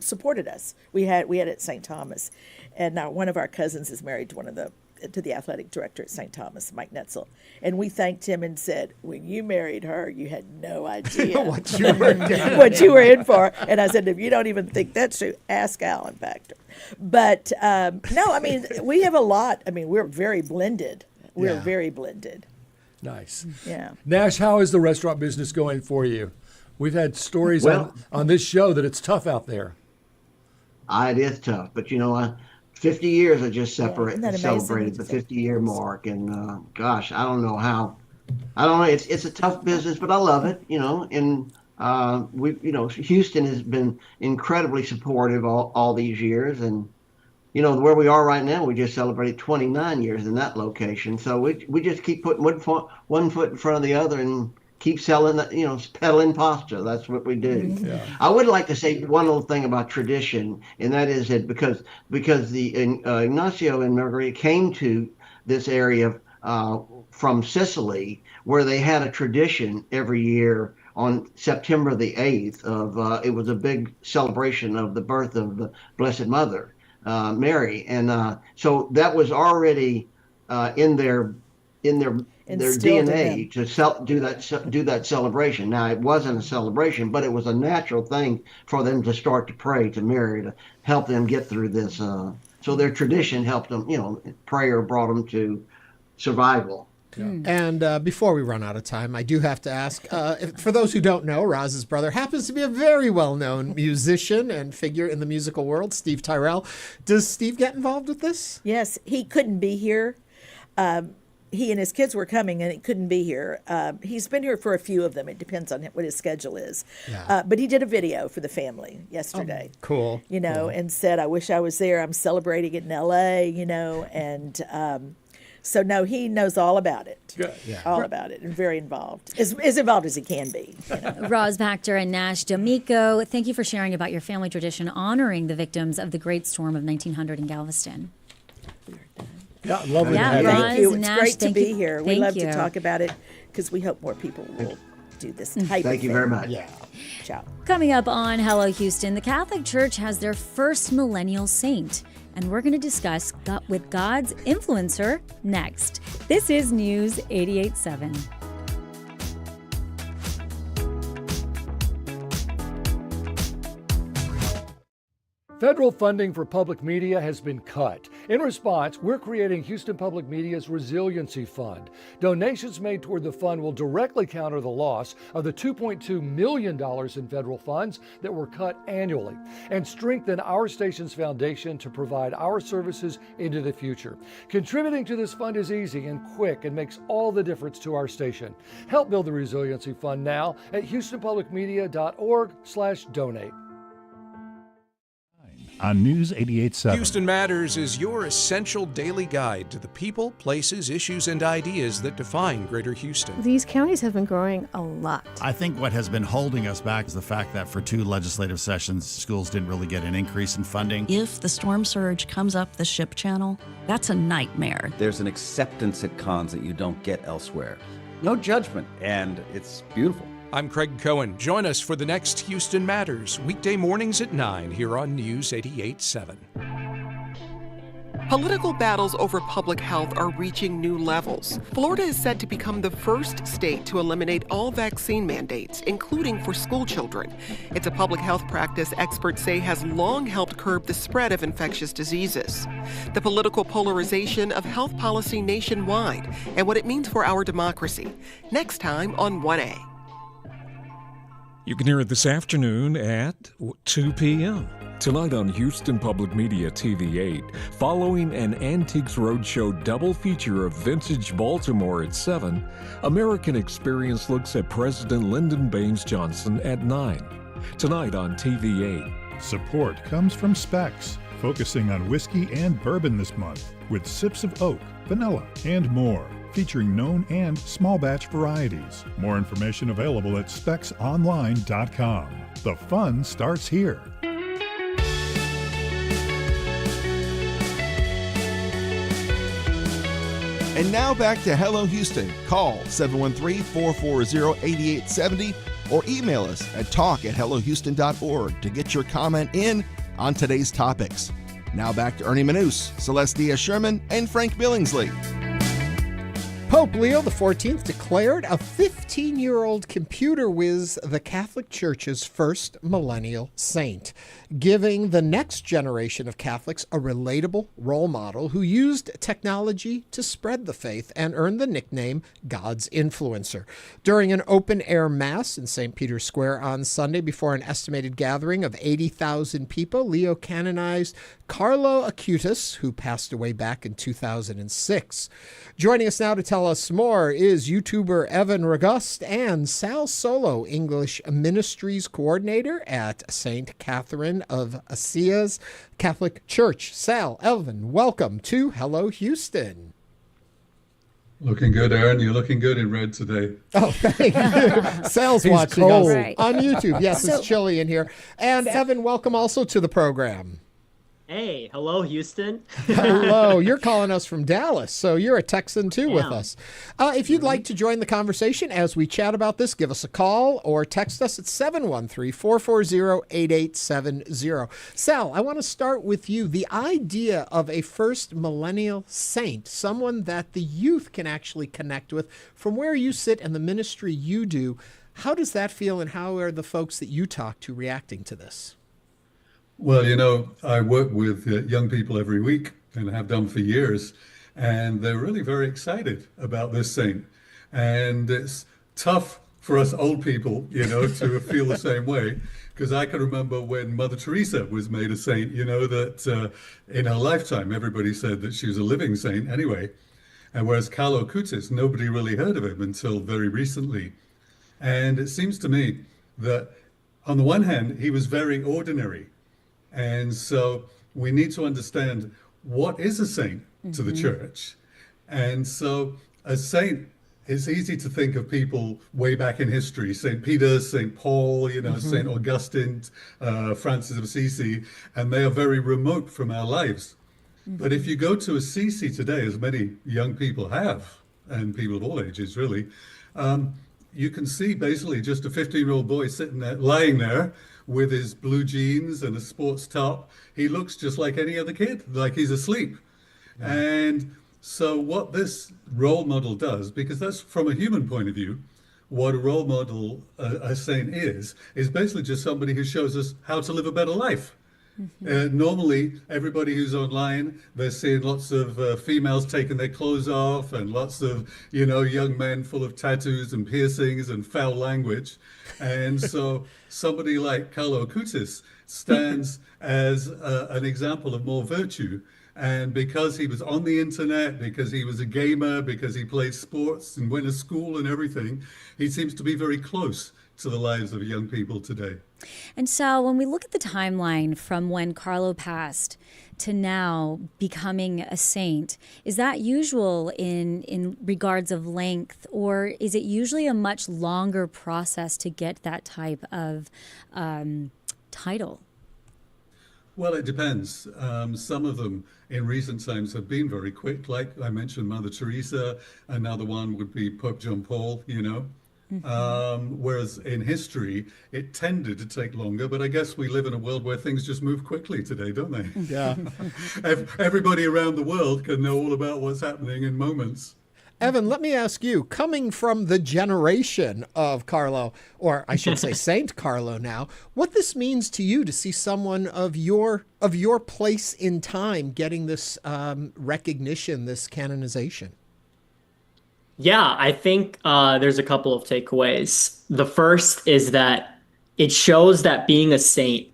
supported us. We had at St. Thomas, and now one of our cousins is married to the athletic director at St. Thomas, Mike Netzel, and we thanked him and said, "When you married her, you had no idea what you were in for." And I said, "If you don't even think that's true, ask Alan Pactor." But no, I mean, we have a lot. I mean, we're very blended. We're very blended. Nice. Yeah. Nash, how is the restaurant business going for you? We've had stories on this show that it's tough out there. It is tough, but 50 years I just celebrated the 50-year mark, and gosh, I don't know how. I don't know. It's a tough business, but I love it. And Houston has been incredibly supportive all these years, and where we are right now, we just celebrated 29 years in that location. So we just keep putting one foot in front of the other and keep selling, peddling pasta. That's what we do. Yeah. I would like to say one little thing about tradition, and that is that because the Ignacio and Margarita came to this area from Sicily, where they had a tradition every year on September the 8th of it was a big celebration of the birth of the Blessed Mother, Mary, and so that was already in their DNA to do that celebration. Now, it wasn't a celebration, but it was a natural thing for them to start to pray to Mary to help them get through this. So their tradition helped them. Prayer brought them to survival. Yeah. And before we run out of time, I do have to ask, for those who don't know, Roz's brother happens to be a very well-known musician and figure in the musical world, Steve Tyrell. Does Steve get involved with this? Yes, he couldn't be here. He and his kids were coming, and he couldn't be here. He's been here for a few of them. It depends on what his schedule is. Yeah. But he did a video for the family yesterday. Cool. Cool. And said, "I wish I was there. I'm celebrating it in L.A., and so, no, he knows all about it. Good. Yeah. All about it, and very involved. As involved as he can be. Roz Pactor and Nash D'Amico, thank you for sharing about your family tradition honoring the victims of the Great Storm of 1900 in Galveston. Yeah, lovely. Yeah, Thank you. It's Nash, great to thank be you. here. We Thank love you. to talk about it because we hope more people will do this type of thing. Thank you very much. Yeah. Ciao. Coming up on Hello Houston, the Catholic Church has their first millennial saint, and we're going to discuss with God's influencer next. This is News 88.7. Federal funding for public media has been cut. In response, we're creating Houston Public Media's Resiliency Fund. Donations made toward the fund will directly counter the loss of the $2.2 million in federal funds that were cut annually and strengthen our station's foundation to provide our services into the future. Contributing to this fund is easy and quick and makes all the difference to our station. Help build the Resiliency Fund now at houstonpublicmedia.org/donate. On News 88.7. Houston Matters is your essential daily guide to the people, places, issues, and ideas that define Greater Houston. These counties have been growing a lot. I think what has been holding us back is the fact that for 2 legislative sessions, schools didn't really get an increase in funding. If the storm surge comes up the ship channel, that's a nightmare. There's an acceptance at cons that you don't get elsewhere. No judgment, and it's beautiful. I'm Craig Cohen. Join us for the next Houston Matters, weekday mornings at 9 here on News 88.7. Political battles over public health are reaching new levels. Florida is set to become the first state to eliminate all vaccine mandates, including for school children. It's a public health practice experts say has long helped curb the spread of infectious diseases. The political polarization of health policy nationwide and what it means for our democracy. Next time on 1A. You can hear it this afternoon at 2 p.m. Tonight on Houston Public Media TV 8, following an Antiques Roadshow double feature of Vintage Baltimore at 7, American Experience looks at President Lyndon Baines Johnson at 9. Tonight on TV 8. Support comes from Specs, focusing on whiskey and bourbon this month, with sips of oak, vanilla, and more, featuring known and small batch varieties. More information available at specsonline.com. The fun starts here. And now back to Hello Houston. Call 713-440-8870 or email us at talk@hellohouston.org to get your comment in on today's topics. Now back to Ernie Manous, Celeste Diaz-Sherman, and Frank Billingsley. Pope Leo XIV declared a 15-year-old computer whiz the Catholic Church's first millennial saint, giving the next generation of Catholics a relatable role model who used technology to spread the faith and earned the nickname God's Influencer. During an open-air mass in St. Peter's Square on Sunday before an estimated gathering of 80,000 people, Leo canonized Carlo Acutis, who passed away back in 2006. Joining us now to tell us more is YouTuber Evan Raugust and Sal Solo, English Ministries Coordinator at St. Catherine of Asia's Catholic Church. Sal, Evan, welcome to Hello Houston. Looking good, Aaron. You're looking good in red today. Oh, thank you. Sal's watching cold. us on YouTube. Yes, it's chilly in here. And Evan, welcome also to the program. Hey, hello, Houston. Hello. You're calling us from Dallas, so you're a Texan too with us. If you'd like to join the conversation as we chat about this, give us a call or text us at 713-440-8870. Sal, I want to start with you. The idea of a first millennial saint, someone that the youth can actually connect with, from where you sit and the ministry you do, how does that feel and how are the folks that you talk to reacting to this? Well, you know, I work with young people every week and have done for years, and they're really very excited about this saint. And it's tough for us old people, you know, to feel the same way, because I can remember when Mother Teresa was made a saint, you know, that in her lifetime, everybody said that she was a living saint anyway. And whereas Carlo Acutis, nobody really heard of him until very recently. And it seems to me that on the one hand, he was very ordinary. And so we need to understand what is a saint to the church. And so a saint, it's easy to think of people way back in history, St. Peter, St. Paul, you know, St. Augustine, Francis of Assisi, and they are very remote from our lives. But if you go to Assisi today, as many young people have, and people of all ages really, you can see basically just a 15-year-old boy sitting there, lying there, with his blue jeans and a sports top. He looks just like any other kid, like he's asleep. And so what this role model does, because that's from a human point of view, what a role model, a saint is basically just somebody who shows us how to live a better life. Normally, everybody who's online, they're seeing lots of females taking their clothes off and lots of, young men full of tattoos and piercings and foul language. And so somebody like Carlo Acutis stands as an example of more virtue. And because he was on the internet, because he was a gamer, because he played sports and went to school and everything, he seems to be very close to the lives of young people today. And so when we look at the timeline from when Carlo passed to now becoming a saint, is that usual in regards of length, or is it usually a much longer process to get that type of title? Well, it depends. Some of them in recent times have been very quick, like I mentioned Mother Teresa. Another one would be Pope John Paul, whereas in history, it tended to take longer. But I guess we live in a world where things just move quickly today, don't they? Yeah. Everybody around the world can know all about what's happening in moments. Evan, let me ask you, coming from the generation of Carlo, or I should say Saint Carlo now, what this means to you to see someone of your place in time getting this recognition, this canonization? Yeah, I think there's a couple of takeaways. The first is that it shows that being a saint,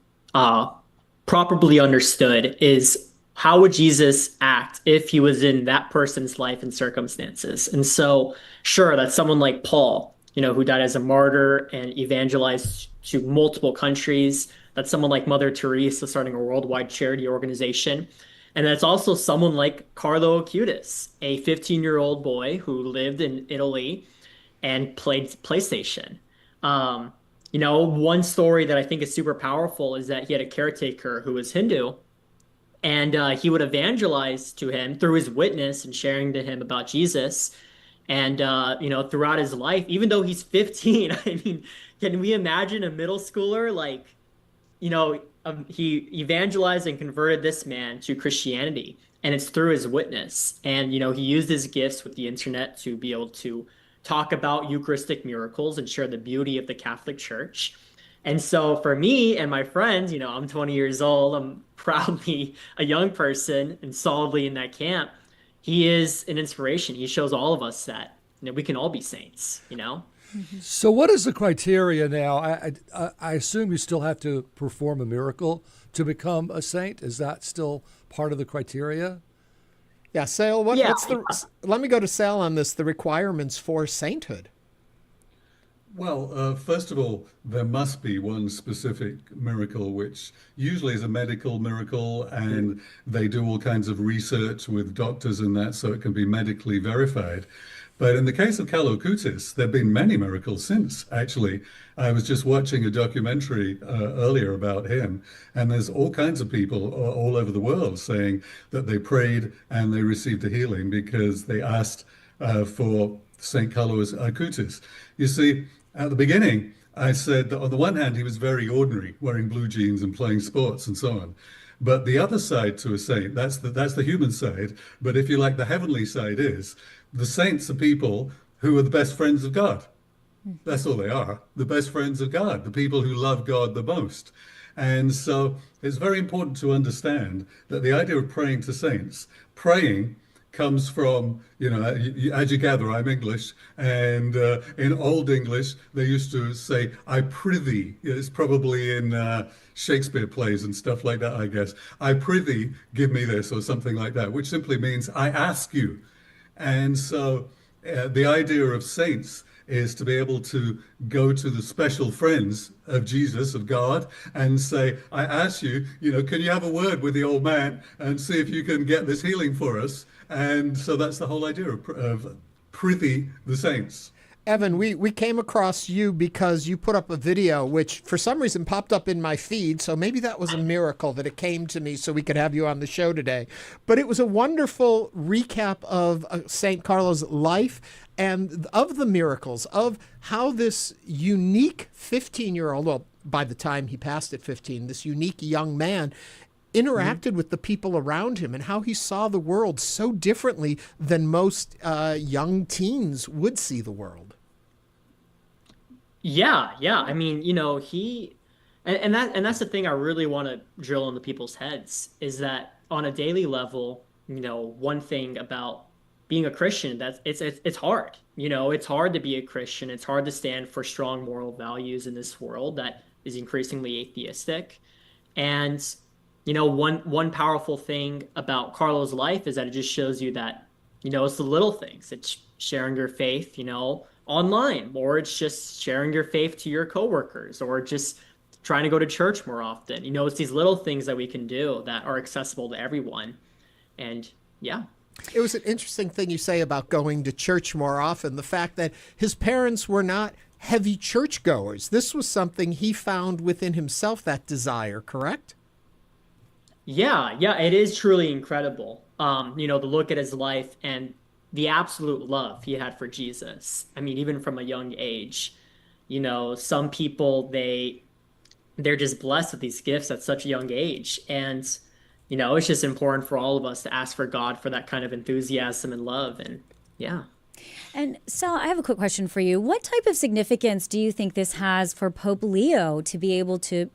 properly understood, is how would Jesus act if he was in that person's life and circumstances? And so, sure, that's someone like Paul, who died as a martyr and evangelized to multiple countries. That's someone like Mother Teresa starting a worldwide charity organization. And that's also someone like Carlo Acutis, a 15-year-old boy who lived in Italy and played PlayStation. One story that I think is super powerful is that he had a caretaker who was Hindu, and he would evangelize to him through his witness and sharing to him about Jesus. And, throughout his life, even though he's 15, I mean, can we imagine a middle schooler, he evangelized and converted this man to Christianity, and it's through his witness. And, he used his gifts with the internet to be able to talk about Eucharistic miracles and share the beauty of the Catholic Church. And so for me and my friends, I'm 20 years old, I'm proudly a young person and solidly in that camp. He is an inspiration. He shows all of us that, we can all be saints, So what is the criteria now? I assume you still have to perform a miracle to become a saint. Is that still part of the criteria? Yeah, Sal, let me go to Sal on this, the requirements for sainthood. Well, first of all, there must be one specific miracle, which usually is a medical miracle, and they do all kinds of research with doctors and that, so it can be medically verified. But in the case of Carlo Acutis, there have been many miracles since, actually. I was just watching a documentary earlier about him, and there's all kinds of people all over the world saying that they prayed and they received a healing because they asked for St. Carlo Acutis. You see, at the beginning, I said that on the one hand, he was very ordinary, wearing blue jeans and playing sports and so on. But the other side to a saint, that's the human side. But if you like, the heavenly side is the saints are people who are the best friends of God. That's all they are, the best friends of God, the people who love God the most. And so it's very important to understand that the idea of praying to saints, praying comes from, as you gather, I'm English, and in Old English, they used to say, I prithee. It's probably in Shakespeare plays and stuff like that, I guess. I prithee, give me this, or something like that, which simply means I ask you. And so the idea of saints is to be able to go to the special friends of Jesus, of God, and say, I ask you, can you have a word with the old man and see if you can get this healing for us? And so that's the whole idea of prithee the saints. Evan, we came across you because you put up a video which for some reason popped up in my feed, so maybe that was a miracle that it came to me so we could have you on the show today. But it was a wonderful recap of St. Carlo's life and of the miracles, of how this unique 15-year-old, well, by the time he passed at 15, this unique young man interacted with the people around him and how he saw the world so differently than most young teens would see the world. Yeah. I mean, he And that's the thing I really want to drill into people's heads, is that on a daily level, one thing about being a Christian, that's it's hard. It's hard to be a Christian. It's hard to stand for strong moral values in this world that is increasingly atheistic. And one powerful thing about Carlo's life is that it just shows you that it's the little things. It's sharing your faith, online, or it's just sharing your faith to your coworkers, or just trying to go to church more often. It's these little things that we can do that are accessible to everyone. And yeah. It was an interesting thing you say about going to church more often, the fact that his parents were not heavy churchgoers. This was something he found within himself, that desire, correct? Yeah, it is truly incredible. To look at his life and the absolute love he had for Jesus. I mean, even from a young age, some people, they're just blessed with these gifts at such a young age. And, it's just important for all of us to ask for God for that kind of enthusiasm and love. And yeah. And Sal, I have a quick question for you. What type of significance do you think this has for Pope Leo to be able to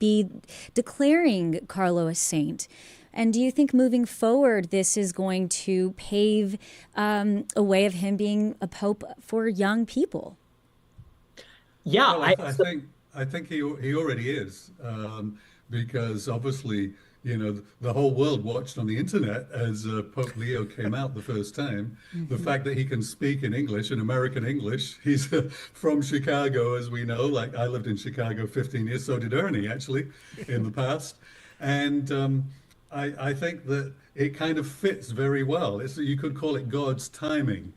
be declaring Carlo a saint? And do you think moving forward, this is going to pave a way of him being a pope for young people? Yeah, well, I think he already is, because obviously, the whole world watched on the internet as Pope Leo came out the first time. The fact that he can speak in English, in American English. He's from Chicago, as we know. Like, I lived in Chicago 15 years, so did Ernie, actually, in the past. And I think that it kind of fits very well. You could call it God's timing.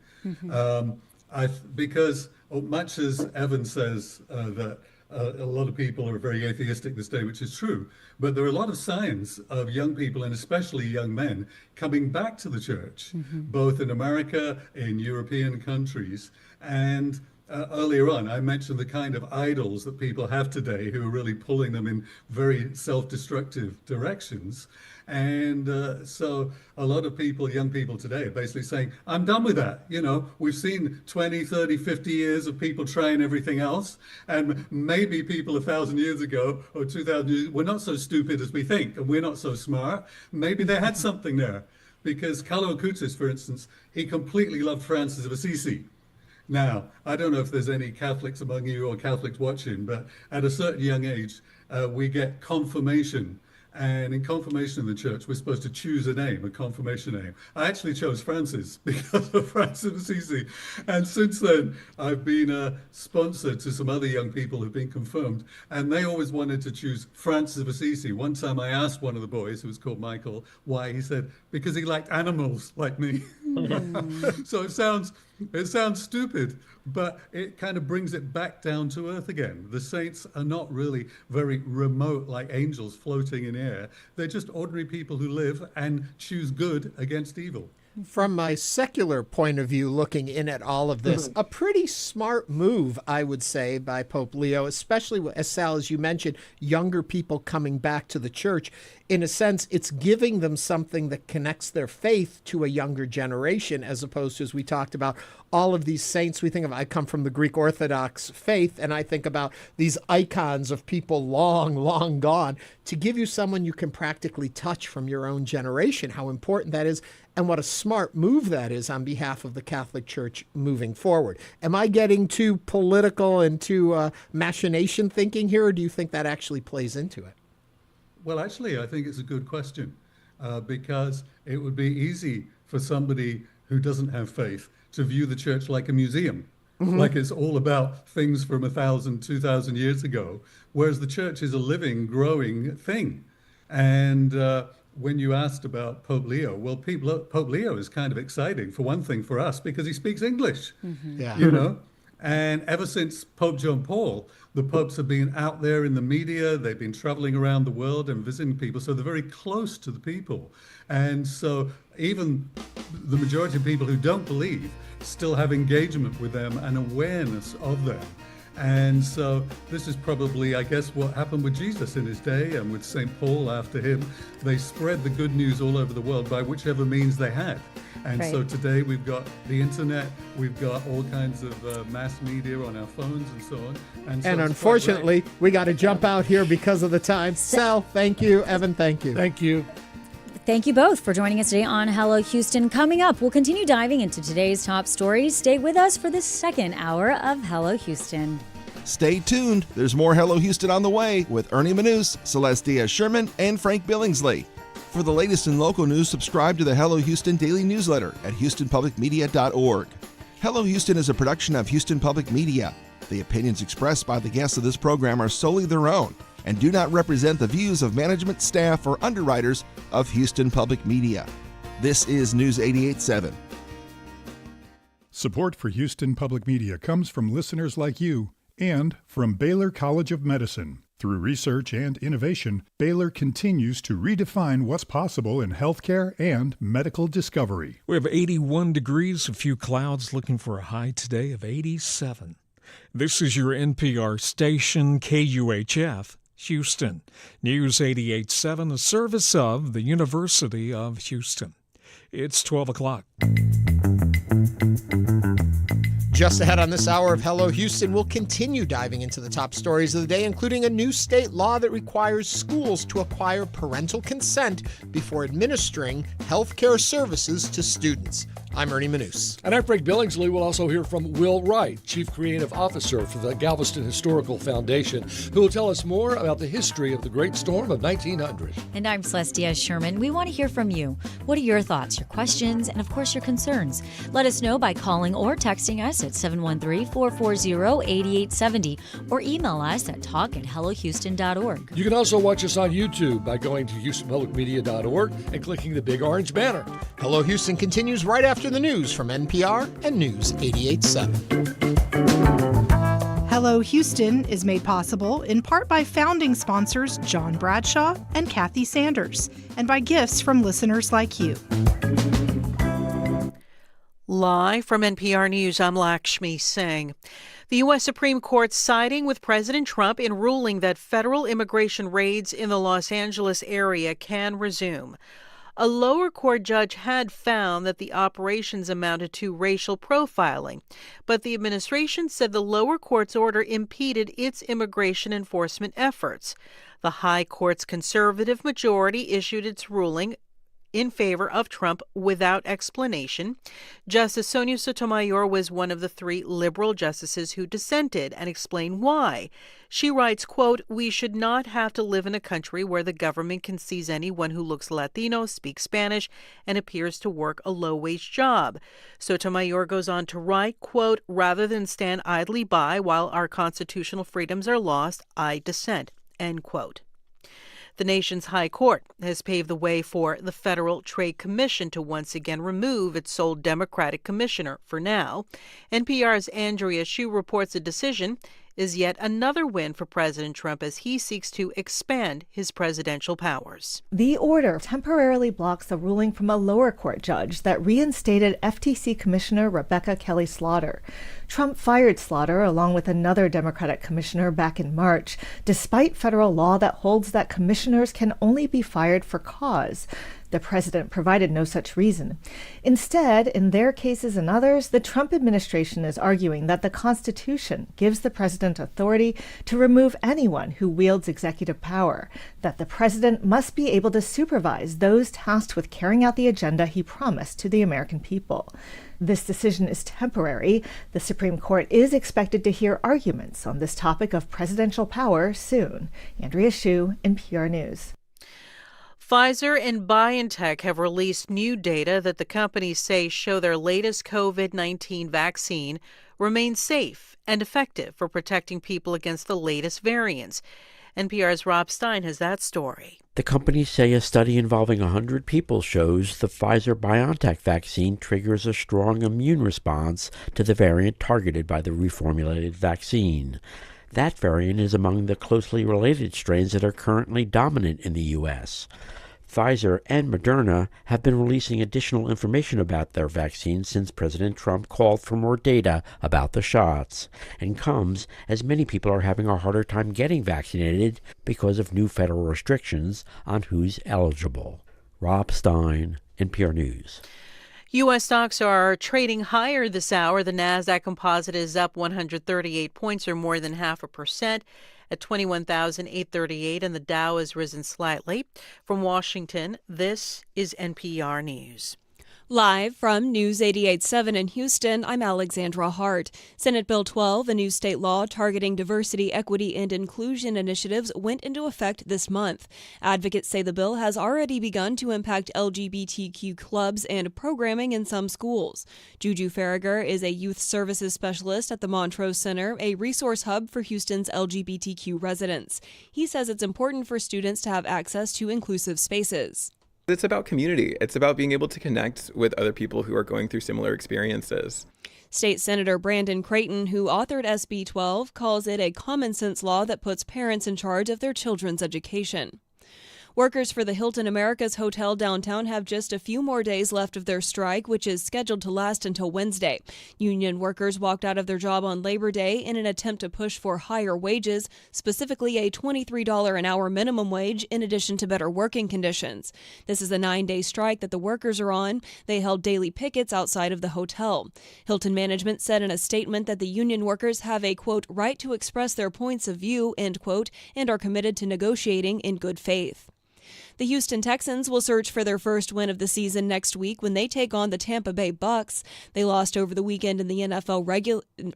Because much as Evan says that a lot of people are very atheistic this day, which is true. But there are a lot of signs of young people, and especially young men, coming back to the church, both in America, in European countries. And earlier on, I mentioned the kind of idols that people have today who are really pulling them in very self-destructive directions. And so a lot of people, young people today, are basically saying, I'm done with that. We've seen 20, 30, 50 years of people trying everything else. And maybe people 1,000 years ago or 2,000 years, we're not so stupid as we think, and we're not so smart. Maybe they had something there. Because Carlo Acutis, for instance, he completely loved Francis of Assisi. Now, I don't know if there's any Catholics among you or Catholics watching, but at a certain young age, we get confirmation. And in confirmation in the church, we're supposed to choose a name, a confirmation name. I actually chose Francis because of Francis of Assisi. And since then, I've been sponsored to some other young people who've been confirmed. And they always wanted to choose Francis of Assisi. One time I asked one of the boys, who was called Michael, why. He said, because he liked animals like me. So it sounds stupid, but it kind of brings it back down to earth again. The saints are not really very remote, like angels floating in air. They're just ordinary people who live and choose good against evil. From my secular point of view, looking in at all of this, a pretty smart move, I would say, by Pope Leo, especially, as Sal, as you mentioned, younger people coming back to the church. In a sense, it's giving them something that connects their faith to a younger generation, as opposed to, as we talked about, all of these saints we think of. I come from the Greek Orthodox faith, and I think about these icons of people long, long gone. To give you someone you can practically touch from your own generation, how important that is, and what a smart move that is on behalf of the Catholic Church moving forward. Am I getting too political and too machination thinking here, or do you think that actually plays into it? Well, actually, I think it's a good question, because it would be easy for somebody who doesn't have faith to view the church like a museum, like it's all about things from 1,000, 2,000 years ago, whereas the church is a living, growing thing. And when you asked about Pope Leo, well, Pope Leo is kind of exciting, for one thing, for us, because he speaks English, And ever since Pope John Paul, the popes have been out there in the media. They've been traveling around the world and visiting people. So they're very close to the people. And so even the majority of people who don't believe still have engagement with them and awareness of them. And so this is probably, I guess, what happened with Jesus in his day and with St. Paul after him. They spread the good news all over the world by whichever means they had. And so today we've got the internet, we've got all kinds of mass media on our phones and so on. And unfortunately, we got to jump out here because of the time. Sal, thank you. Evan, thank you. Thank you. Thank you both for joining us today on Hello Houston. Coming up, we'll continue diving into today's top stories. Stay with us for the second hour of Hello Houston. Stay tuned. There's more Hello Houston on the way with Ernie Manous, Celeste Diaz-Sherman, and Frank Billingsley. For the latest in local news, subscribe to the Hello Houston daily newsletter at houstonpublicmedia.org. Hello Houston is a production of Houston Public Media. The opinions expressed by the guests of this program are solely their own and do not represent the views of management, staff, or underwriters of Houston Public Media. This is News 88.7. Support for Houston Public Media comes from listeners like you and from Baylor College of Medicine. Through research and innovation, Baylor continues to redefine what's possible in healthcare and medical discovery. We have 81 degrees, a few clouds, looking for a high today of 87. This is your NPR station, KUHF, Houston. News 88.7, a service of the University of Houston. It's 12 o'clock. Just ahead on this hour of Hello Houston, we'll continue diving into the top stories of the day, including a new state law that requires schools to acquire parental consent before administering healthcare services to students. I'm Ernie Manous. And I'm Frank Billingsley. We'll also hear from Will Wright, Chief Creative Officer for the Galveston Historical Foundation, who will tell us more about the history of the Great Storm of 1900. And I'm Celeste Diaz-Sherman. We want to hear from you. What are your thoughts, your questions, and of course your concerns? Let us know by calling or texting us at 713-440-8870 or email us at talk@hellohouston.org. You can also watch us on YouTube by going to houstonpublicmedia.org and clicking the big orange banner. Hello Houston continues right after the news from NPR and News 88.7. Hello Houston is made possible in part by founding sponsors John Bradshaw and Kathy Sanders, and by gifts from listeners like you. Live from NPR News, I'm Lakshmi Singh. The U.S. Supreme Court siding with President Trump in ruling that federal immigration raids in the Los Angeles area can resume. A lower court judge had found that the operations amounted to racial profiling, but the administration said the lower court's order impeded its immigration enforcement efforts. The high court's conservative majority issued its ruling in favor of Trump without explanation. Justice Sonia Sotomayor was one of the three liberal justices who dissented and explained why. She writes, quote, "We should not have to live in a country where the government can seize anyone who looks Latino, speaks Spanish, and appears to work a low-wage job." Sotomayor goes on to write, quote, "Rather than stand idly by while our constitutional freedoms are lost, I dissent," end quote. The nation's high court has paved the way for the Federal Trade Commission to once again remove its sole Democratic commissioner for now. NPR's Andrea Hsu reports the decision is yet another win for President Trump as he seeks to expand his presidential powers. The order temporarily blocks a ruling from a lower court judge that reinstated FTC Commissioner Rebecca Kelly Slaughter. Trump fired Slaughter along with another Democratic commissioner back in March, despite federal law that holds that commissioners can only be fired for cause. The president provided no such reason. Instead, in their cases and others, the Trump administration is arguing that the Constitution gives the president authority to remove anyone who wields executive power, that the president must be able to supervise those tasked with carrying out the agenda he promised to the American people. This decision is temporary. The Supreme Court is expected to hear arguments on this topic of presidential power soon. Andrea Hsu, NPR News. Pfizer and BioNTech have released new data that the companies say show their latest COVID-19 vaccine remains safe and effective for protecting people against the latest variants. NPR's Rob Stein has that story. The companies say a study involving 100 people shows the Pfizer-BioNTech vaccine triggers a strong immune response to the variant targeted by the reformulated vaccine. That variant is among the closely related strains that are currently dominant in the U.S. Pfizer and Moderna have been releasing additional information about their vaccines since President Trump called for more data about the shots, and comes as many people are having a harder time getting vaccinated because of new federal restrictions on who's eligible. Rob Stein, NPR News. U.S. stocks are trading higher this hour. The Nasdaq Composite is up 138 points, or more than 0.5%, at 21,838, and the Dow has risen slightly. From Washington, this is NPR News. Live from News 88.7 in Houston, I'm Alexandra Hart. Senate Bill 12, a new state law targeting diversity, equity, and inclusion initiatives, went into effect this month. Advocates say the bill has already begun to impact LGBTQ clubs and programming in some schools. Juju Farragher is a youth services specialist at the Montrose Center, a resource hub for Houston's LGBTQ residents. He says it's important for students to have access to inclusive spaces. It's about community. It's about being able to connect with other people who are going through similar experiences. State Senator Brandon Creighton, who authored SB 12, calls it a common sense law that puts parents in charge of their children's education. Workers for the Hilton Americas Hotel downtown have just a few more days left of their strike, which is scheduled to last until Wednesday. Union workers walked out of their job on Labor Day in an attempt to push for higher wages, specifically a $23 an hour minimum wage, in addition to better working conditions. This is a 9-day strike that the workers are on. They held daily pickets outside of the hotel. Hilton management said in a statement that the union workers have a, quote, right to express their points of view, end quote, and are committed to negotiating in good faith. The Houston Texans will search for their first win of the season next week when they take on the Tampa Bay Bucks. They lost over the weekend in the NFL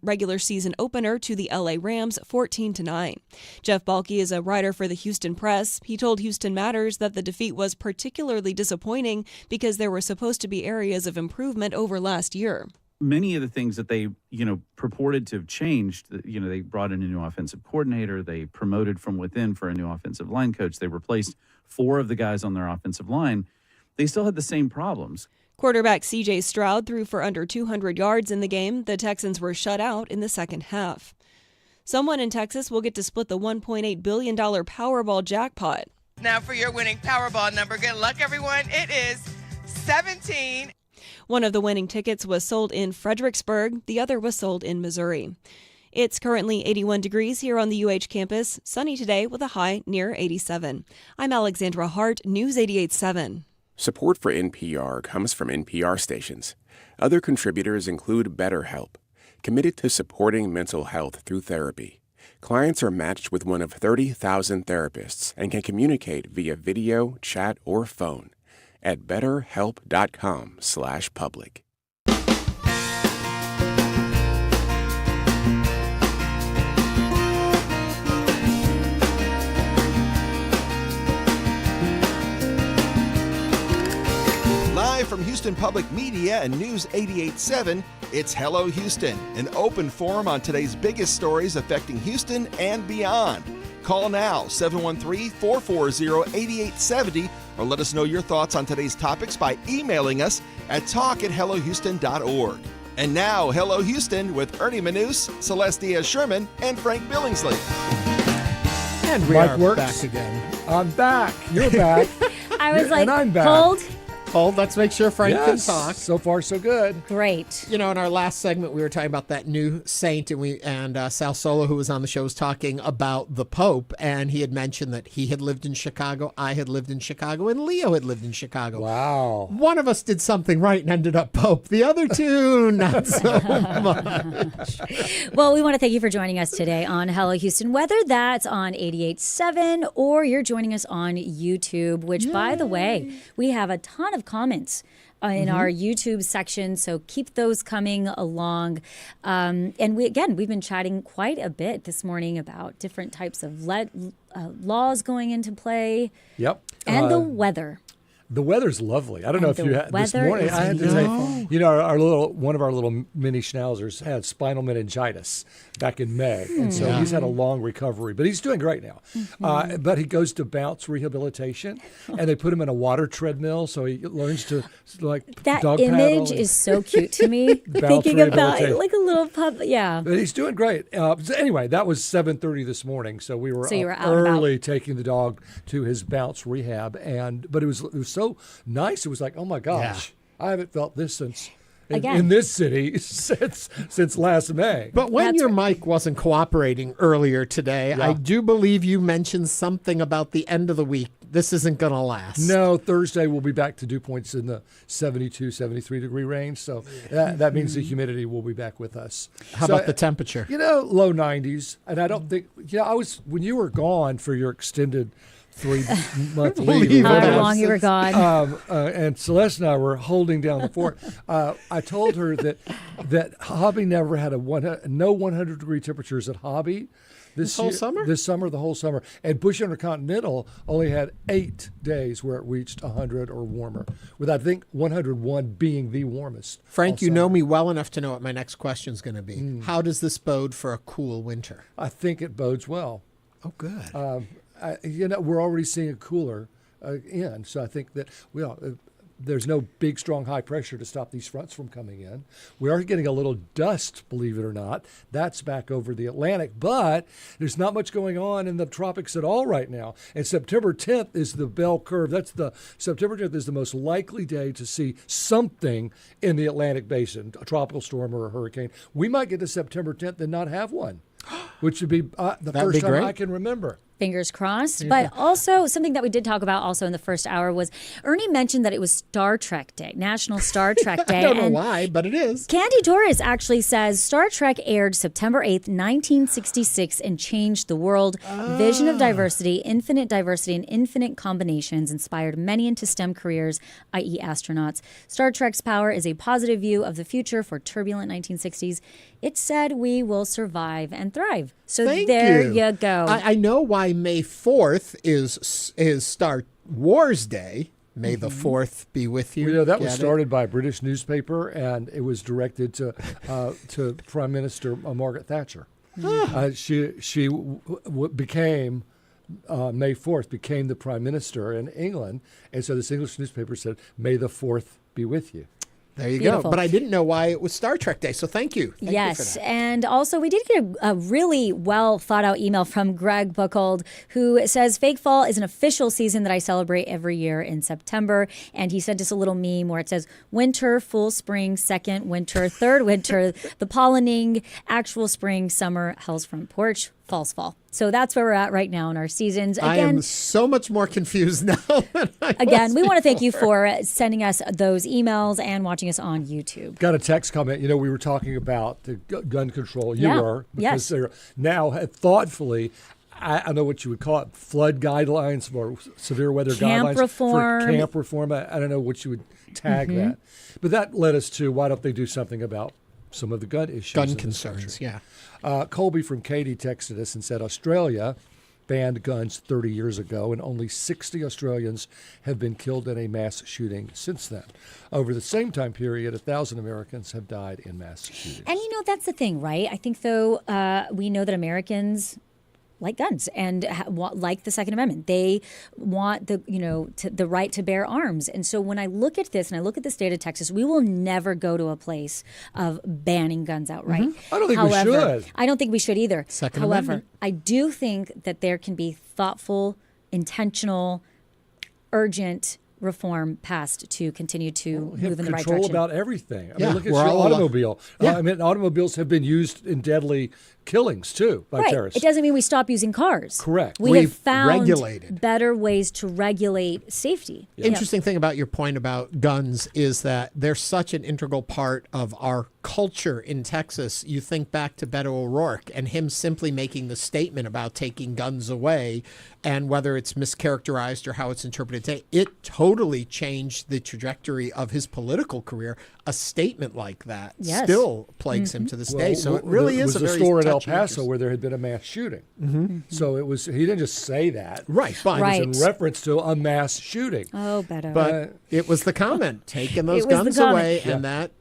regular season opener to the LA Rams 14-9. Jeff Balke is a writer for the Houston Press. He told Houston Matters that the defeat was particularly disappointing because there were supposed to be areas of improvement over last year. Many of the things that they, purported to have changed, they brought in a new offensive coordinator, they promoted from within for a new offensive line coach, they replaced 4 of the guys on their offensive line. They still had the same problems. Quarterback C.J. Stroud threw for under 200 yards in the game. The Texans were shut out in the second half. Someone in Texas will get to split the $1.8 billion Powerball jackpot. Now for your winning Powerball number. Good luck, everyone. It is 17. One of the winning tickets was sold in Fredericksburg. The other was sold in Missouri. It's currently 81 degrees here on the UH campus, sunny today with a high near 87. I'm Alexandra Hart, News 88.7. Support for NPR comes from NPR stations. Other contributors include BetterHelp, committed to supporting mental health through therapy. Clients are matched with one of 30,000 therapists and can communicate via video, chat, or phone at betterhelp.com/public. Live from Houston Public Media and News 88.7, it's Hello Houston, an open forum on today's biggest stories affecting Houston and beyond. Call now, 713-440-8870, or let us know your thoughts on today's topics by emailing us at talk@hellohouston.org. And now, Hello Houston with Ernie Manous, Celestia Sherman, and Frank Billingsley. And we Mike are works. back again. I'm back. You're back. I was like, and I'm back. Hold, let's make sure Frank can Yes, talk. so far so good. Great. In our last segment, we were talking about that new saint, and Sal Solo, who was on the show, was talking about the Pope, and he had mentioned that he had lived in Chicago, I had lived in Chicago, and Leo had lived in Chicago. Wow. One of us did something right and ended up Pope. The other two, not so much. Well, we want to thank you for joining us today on Hello Houston, whether that's on 88.7 or you're joining us on YouTube, which, by the way, we have a ton of comments in our YouTube section, so keep those coming along. And we've been chatting quite a bit this morning about different types of laws going into play. Yep. And the weather. The weather's lovely. I don't know if you had this weather morning. is I had to say, you know, one of our little mini schnauzers had spinal meningitis back in May, and so he's had a long recovery, but he's doing great now. But he goes to bounce rehabilitation, and they put him in a water treadmill, so he learns to like that dog image paddle is so cute to me. Thinking about it, like a little pup. Yeah. But he's doing great. So anyway, that was 7:30 this morning, so we were you were out early taking the dog to his bounce rehab, but it was so nice. It was like, oh my gosh, I haven't felt this since in this city since last May. But when your mic wasn't cooperating earlier today, I do believe you mentioned something about the end of the week. This isn't going to last. No, Thursday we'll be back to dew points in the 72, 73 degree range. So that means the humidity will be back with us. How about the temperature? You know, low 90s. And I don't think, when you were gone for your extended 3-month leave. However long you were gone. And Celeste and I were holding down the fort. I told her that Hobby never had no 100-degree temperatures at Hobby. This whole summer? This summer, the whole summer. And Bush Intercontinental only had 8 days where it reached 100 or warmer, with I think 101 being the warmest. Frank, you know me well enough to know what my next question is going to be. How does this bode for a cool winter? I think it bodes well. Oh, good. We're already seeing a cooler in, so I think that there's no big, strong, high pressure to stop these fronts from coming in. We are getting a little dust, believe it or not. That's back over the Atlantic, but there's not much going on in the tropics at all right now. And September 10th is the bell curve. September 10th is the most likely day to see something in the Atlantic basin, a tropical storm or a hurricane. We might get to September 10th and not have one, which would be the first time I can remember. Fingers crossed. But also something that we did talk about also in the first hour was Ernie mentioned that it was Star Trek Day, National Star Trek Day. I don't know why, but it is. Candy Torres actually says Star Trek aired September 8th, 1966 and changed the world. Vision of diversity and infinite combinations inspired many into STEM careers, i.e. astronauts. Star Trek's power is a positive view of the future for turbulent 1960s. It said we will survive and thrive. So there you go. I know why May 4th is Star Wars Day. May the 4th be with you. You know, that was started by a British newspaper, and it was directed to Prime Minister Margaret Thatcher. She became May 4th became the Prime Minister in England, and so this English newspaper said, "May the 4th be with you." There you go. But I didn't know why it was Star Trek Day, so thank you. Thank you for that. And also we did get a really well thought out email from Greg Buckold, who says fake fall is an official season that I celebrate every year in September. And he sent us a little meme where it says winter, full spring, second winter, third winter, the pollinating, actual spring, summer, hell's front porch, fall's fall. So that's where we're at right now in our seasons. Again, I am so much more confused now than I was we want to thank you for sending us those emails and watching us on YouTube. Got a text comment. You know, we were talking about the gun control. You were. Because they're now thoughtfully, I don't know what you would call it, flood guidelines or severe weather guidelines. Reform. For camp reform. I don't know what you would tag that. But that led us to why don't they do something about some of the gun issues. Gun concerns, Colby from Katy texted us and said Australia banned guns 30 years ago, and only 60 Australians have been killed in a mass shooting since then. Over the same time period, 1,000 Americans have died in mass shootings. And, that's the thing, right? I think, though, we know that Americans like guns and like the Second Amendment. They want the right to bear arms. And so when I look at this and I look at the state of Texas, we will never go to a place of banning guns outright. I don't think we should. I don't think we should either. Second Amendment. I do think that there can be thoughtful, intentional, urgent reform passed to continue to move in the right direction. Control about everything. I mean, look at your automobile. Automobiles have been used in deadly killings, too, by terrorists. It doesn't mean we stop using cars. Correct. We've found better ways to regulate safety. Interesting thing about your point about guns is that they're such an integral part of our culture in Texas. You think back to Beto O'Rourke and him simply making the statement about taking guns away, and whether it's mischaracterized or how it's interpreted today, it totally changed the trajectory of his political career. A statement like that still plagues him to this day. So it really is a very tough El change your- Paso where there had been a mass shooting. Mhm. So he didn't just say that. Right, but it was in reference to a mass shooting. Oh, better. But it was the comment, taking those It was the guns comment. away, and that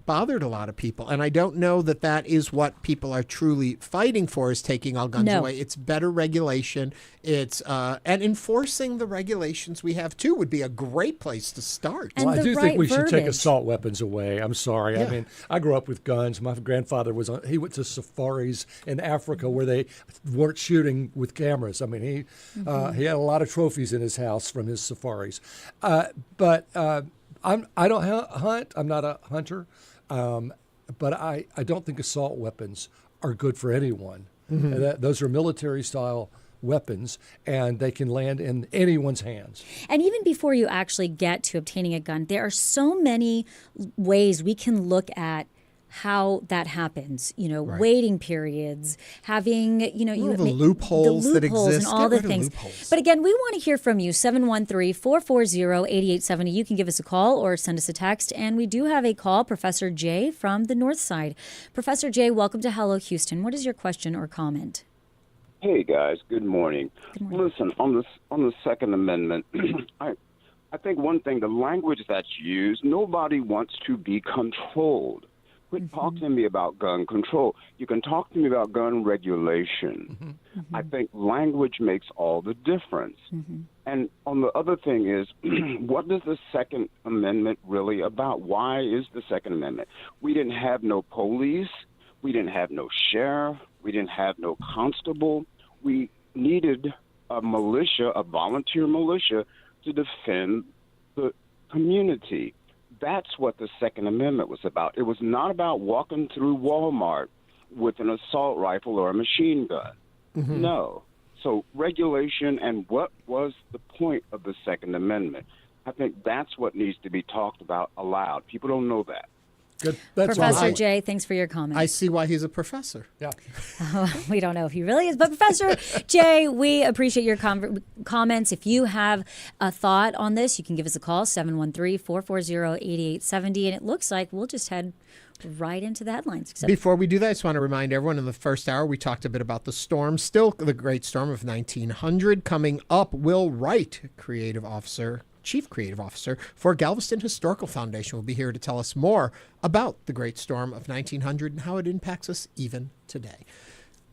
bothered a lot of people. And I don't know that is what people are truly fighting for, is taking all guns No. away. It's better regulation. It's and enforcing the regulations we have too would be a great place to start. Well, I do think we should take verbiage. assault weapons away. I'm sorry. I Yeah. mean, I grew up with guns. My grandfather he went to safaris in Africa where they weren't shooting with cameras. I mean, he had a lot of trophies in his house from his safaris. But I don't hunt. I'm not a hunter. But I don't think assault weapons are good for anyone. Mhm. Those are military style weapons, and they can land in anyone's hands. And even before you actually get to obtaining a gun, there are so many ways we can look at how that happens. Right. Waiting periods, having, All the loopholes that exist. and all Get the rid of things. loopholes. But again, we want to hear from you. 713-440-8870. You can give us a call or send us a text. And we do have a call, Professor Jay from the North Side. Professor Jay, welcome to Hello Houston. What is your question or comment? Hey guys, good morning. Listen, on the Second Amendment, I think one thing, the language that's used, nobody wants to be controlled. Quit talking to me about gun control. You can talk to me about gun regulation. I think language makes all the difference. And on the other thing is, what is the Second Amendment really about? Why is the Second Amendment? We didn't have no police. We didn't have no sheriff. We didn't have no constable. We needed a militia, a volunteer militia, to defend the community. That's what the Second Amendment was about. It was not about walking through Walmart with an assault rifle or a machine gun. No. So regulation, and what was the point of the Second Amendment? I think that's what needs to be talked about aloud. People don't know that. Good. Professor Jay, thanks for your comment. I see why he's a professor. Yeah. We don't know if he really is, but Professor Jay, we appreciate your comments. If you have a thought on this, you can give us a call, 713-440-8870. And it looks like we'll just head right into the headlines. Before we do that, I just want to remind everyone, in the first hour, we talked a bit about the storm, still the great storm of 1900. Coming up, Will Wright, Chief Creative Officer for Galveston Historical Foundation, will be here to tell us more about the Great Storm of 1900 and how it impacts us even today.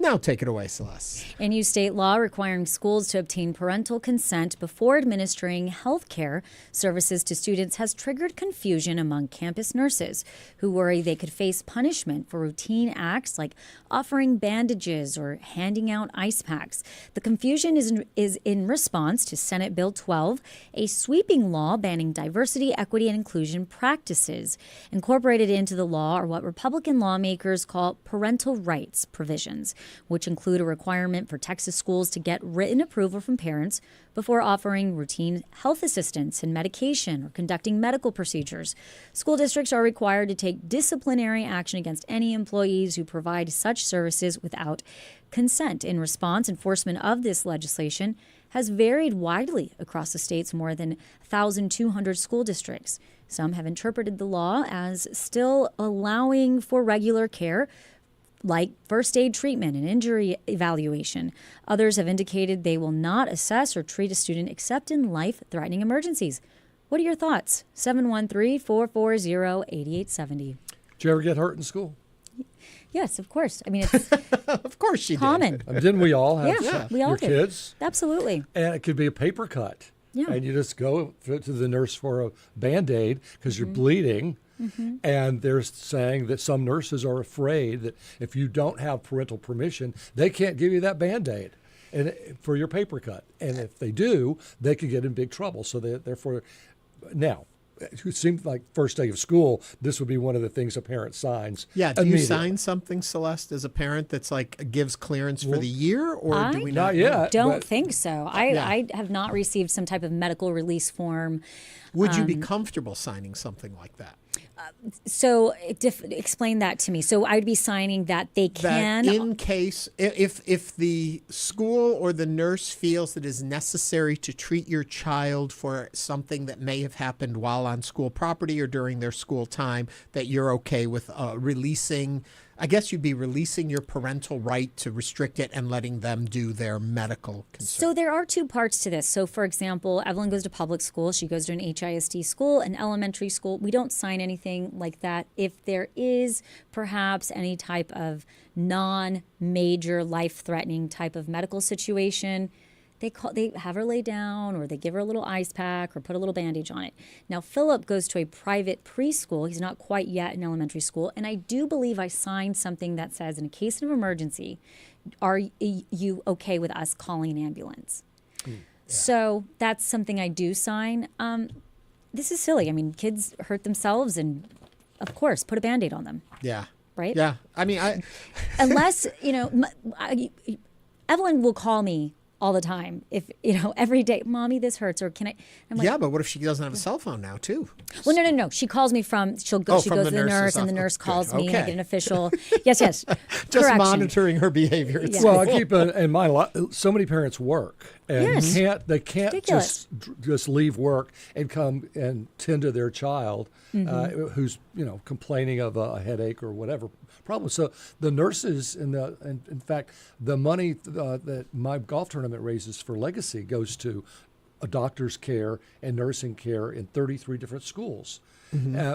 Now take it away, Celeste. A new state law requiring schools to obtain parental consent before administering health care services to students has triggered confusion among campus nurses who worry they could face punishment for routine acts like offering bandages or handing out ice packs. The confusion is in response to Senate Bill 12, a sweeping law banning diversity, equity, and inclusion practices. Incorporated into the law are what Republican lawmakers call parental rights provisions, which include a requirement for Texas schools to get written approval from parents before offering routine health assistance and medication or conducting medical procedures. School districts are required to take disciplinary action against any employees who provide such services without consent. In response, enforcement of this legislation has varied widely across the state's more than 1,200 school districts. Some have interpreted the law as still allowing for regular care, like first aid treatment and injury evaluation. Others have indicated they will not assess or treat a student except in life-threatening emergencies. What are your thoughts? 713-440-8870. Did you ever get hurt in school? Yes, of course. I mean, it's of course you common. did. Didn't we all have We all your did. kids? Absolutely. And it could be a paper cut. Yeah. And you just go to the nurse for a Band-Aid because you're bleeding. And they're saying that some nurses are afraid that if you don't have parental permission, they can't give you that Band-Aid for your paper cut. And if they do, they could get in big trouble. So therefore, now, it seems like first day of school, this would be one of the things a parent signs. Yeah, do you sign something, Celeste, as a parent that's like gives clearance for the year, or do we not yet? Don't think so. I have not received some type of medical release form. Would you be comfortable signing something like that? So explain that to me. So I would be signing that they can. That in case, if the school or the nurse feels that it is necessary to treat your child for something that may have happened while on school property or during their school time, that you're okay with releasing I guess you'd be releasing your parental right to restrict it and letting them do their medical concern. So there are two parts to this. So, for example, Evelyn goes to public school. She goes to an HISD school, an elementary school. We don't sign anything like that. If there is perhaps any type of non-major life-threatening type of medical situation, they have her lay down, or they give her a little ice pack or put a little bandage on it. Now, Philip goes to a private preschool. He's not quite yet in elementary school. And I do believe I signed something that says, in a case of emergency, are you okay with us calling an ambulance? Yeah. So that's something I do sign. This is silly. I mean, kids hurt themselves, and of course, put a Band-Aid on them. Yeah. Right? Yeah. I mean, unless, Evelyn will call me all the time. If, every day, Mommy, this hurts, or can I? I'm like, yeah, but what if she doesn't have a cell phone now, too? Well, no. She calls me she goes to the nurse, and the nurse calls me, and I get an official. Yes. Just correction. monitoring her behavior. Yes. Well, I keep in mind, so many parents work, and they can't just leave work and come and tend to their child who's complaining of a headache or whatever problem. So the nurses and in fact, the money that my golf tournament raises for Legacy goes to a doctor's care and nursing care in 33 different schools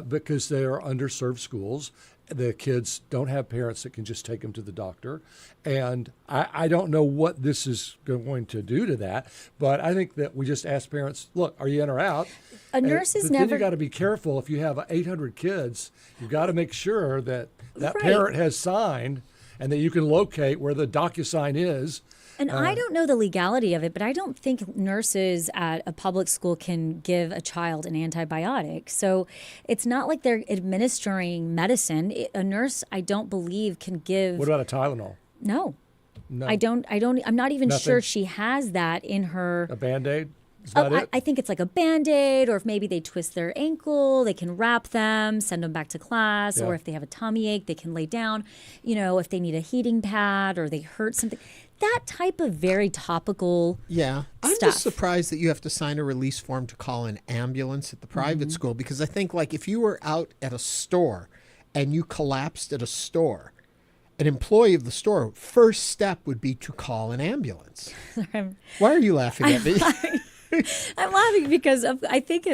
because they are underserved schools. The kids don't have parents that can just take them to the doctor. And I don't know what this is going to do to that, but I think that we just ask parents, look, are you in or out? A nurse is Then you got to be careful. If you have 800 kids, you've got to make sure that parent has signed and that you can locate where the DocuSign is. And I don't know the legality of it, but I don't think nurses at a public school can give a child an antibiotic. So it's not like they're administering medicine. A nurse, I don't believe, can give. What about a Tylenol? No. I don't. I'm not even Nothing. Sure she has that in her. A Band-Aid? I think it's like a Band-Aid, or if maybe they twist their ankle, they can wrap them, send them back to class, or if they have a tummy ache, they can lay down. If they need a heating pad or they hurt something. That type of very topical I'm stuff. just surprised that you have to sign a release form to call an ambulance at the private school, because I think, like, if you were out at a store and you collapsed at a store, an employee of the store, first step would be to call an ambulance. Why are you laughing at me? I'm laughing because I think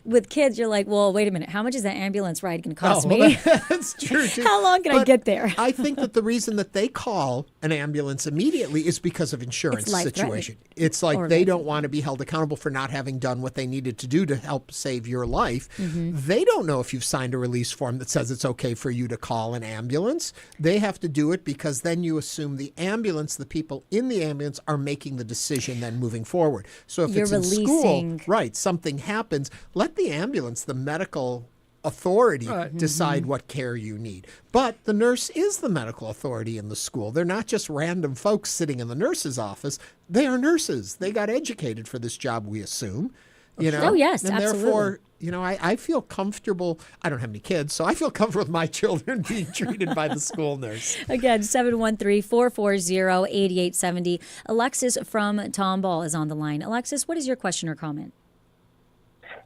with kids, you're like, well, wait a minute. How much is that ambulance ride going to cost me? That's true, too. How long can I get there? I think that the reason that they call an ambulance immediately is because of insurance situation. It's like they don't want to be held accountable for not having done what they needed to do to help save your life. They don't know if you've signed a release form that says it's okay for you to call an ambulance. They have to do it because then you assume the people in the ambulance are making the decision then moving forward. So if it's in school, something happens, let the ambulance, the medical authority, decide what care you need. But the nurse is the medical authority in the school. They're not just random folks sitting in the nurse's office. They are nurses. They got educated for this job, we assume. Oh, yes, and absolutely. Therefore, I feel comfortable. I don't have any kids, so I feel comfortable with my children being treated by the school nurse. Again, 713-440-8870. Alexis from Tomball is on the line. Alexis, what is your question or comment?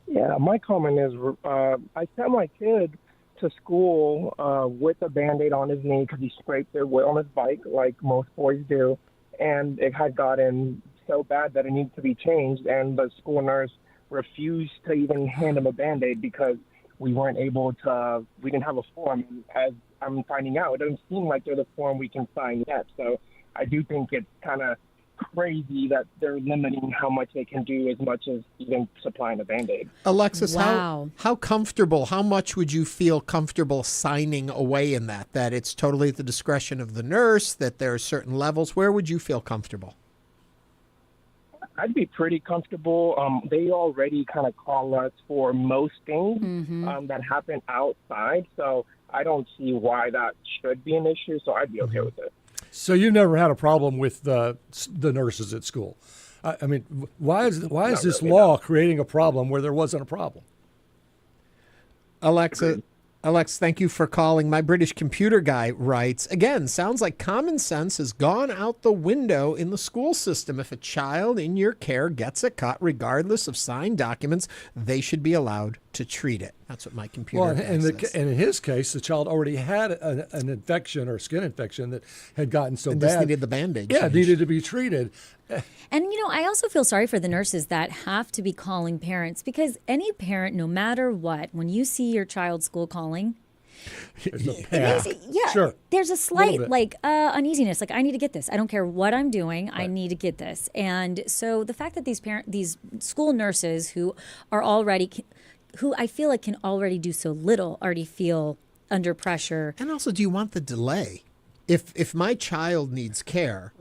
Yeah, my comment is I sent my kid to school with a Band-Aid on his knee because he scraped it on his bike like most boys do, and it had gotten so bad that it needed to be changed, and the school nurse refused to even hand him a Band-Aid because we didn't have a form. As I'm finding out, it doesn't seem like there's a form we can sign yet. So I do think it's kind of crazy that they're limiting how much they can do as much as even supplying a Band-Aid. Alexis, how comfortable, how much would you feel comfortable signing away in that it's totally at the discretion of the nurse, that there are certain levels? Where would you feel comfortable? I'd be pretty comfortable. They already kind of call us for most things that happen outside, so I don't see why that should be an issue, so I'd be okay with it. So you've never had a problem with the nurses at school? I mean, why is this law creating a problem where there wasn't a problem? Alex, thank you for calling. My British computer guy writes, again, sounds like common sense has gone out the window in the school system. If a child in your care gets a cut, regardless of signed documents, they should be allowed to treat it. That's what my computer and says. in his case, the child already had an infection or skin infection that had gotten so and bad. Just needed the Band-Aid Yeah, changed. needed to be treated. And, I also feel sorry for the nurses that have to be calling parents, because any parent, no matter what, when you see your child school calling, Sure. there's a slight uneasiness. Like, I need to get this. I don't care what I'm doing. I need to get this. And so the fact that these school nurses who I feel like can already do so little, already feel under pressure. And also, do you want the delay? If my child needs care,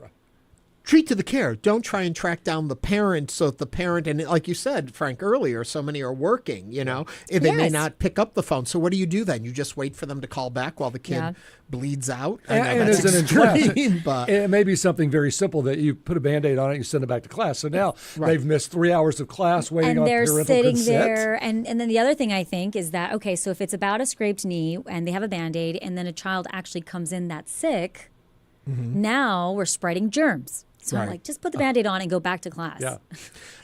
treat to the care. Don't try and track down the parent so that the parent, and like you said, Frank, earlier, so many are working, they may not pick up the phone. So what do you do then? You just wait for them to call back while the kid bleeds out? I know and that's as an extreme, but it may be something very simple that you put a Band-Aid on it, you send it back to class. So now they've missed 3 hours of class waiting on parental consent. And they're sitting there. And then the other thing I think is that, okay, so if it's about a scraped knee and they have a Band-Aid and then a child actually comes in that's sick, now we're spreading germs. So I'm like, just put the Band-Aid on and go back to class. Yeah.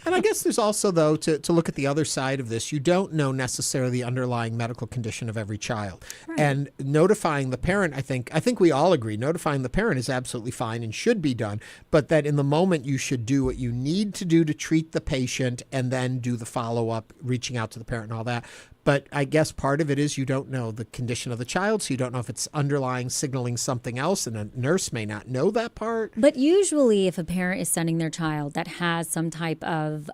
And I guess there's also, though, to look at the other side of this, you don't know necessarily the underlying medical condition of every child. Right. And notifying the parent, I think we all agree, notifying the parent is absolutely fine and should be done, but that in the moment you should do what you need to do to treat the patient and then do the follow-up, reaching out to the parent and all that. But I guess part of it is you don't know the condition of the child, so you don't know if it's underlying signaling something else, and a nurse may not know that part. But usually if a parent is sending their child that has some type of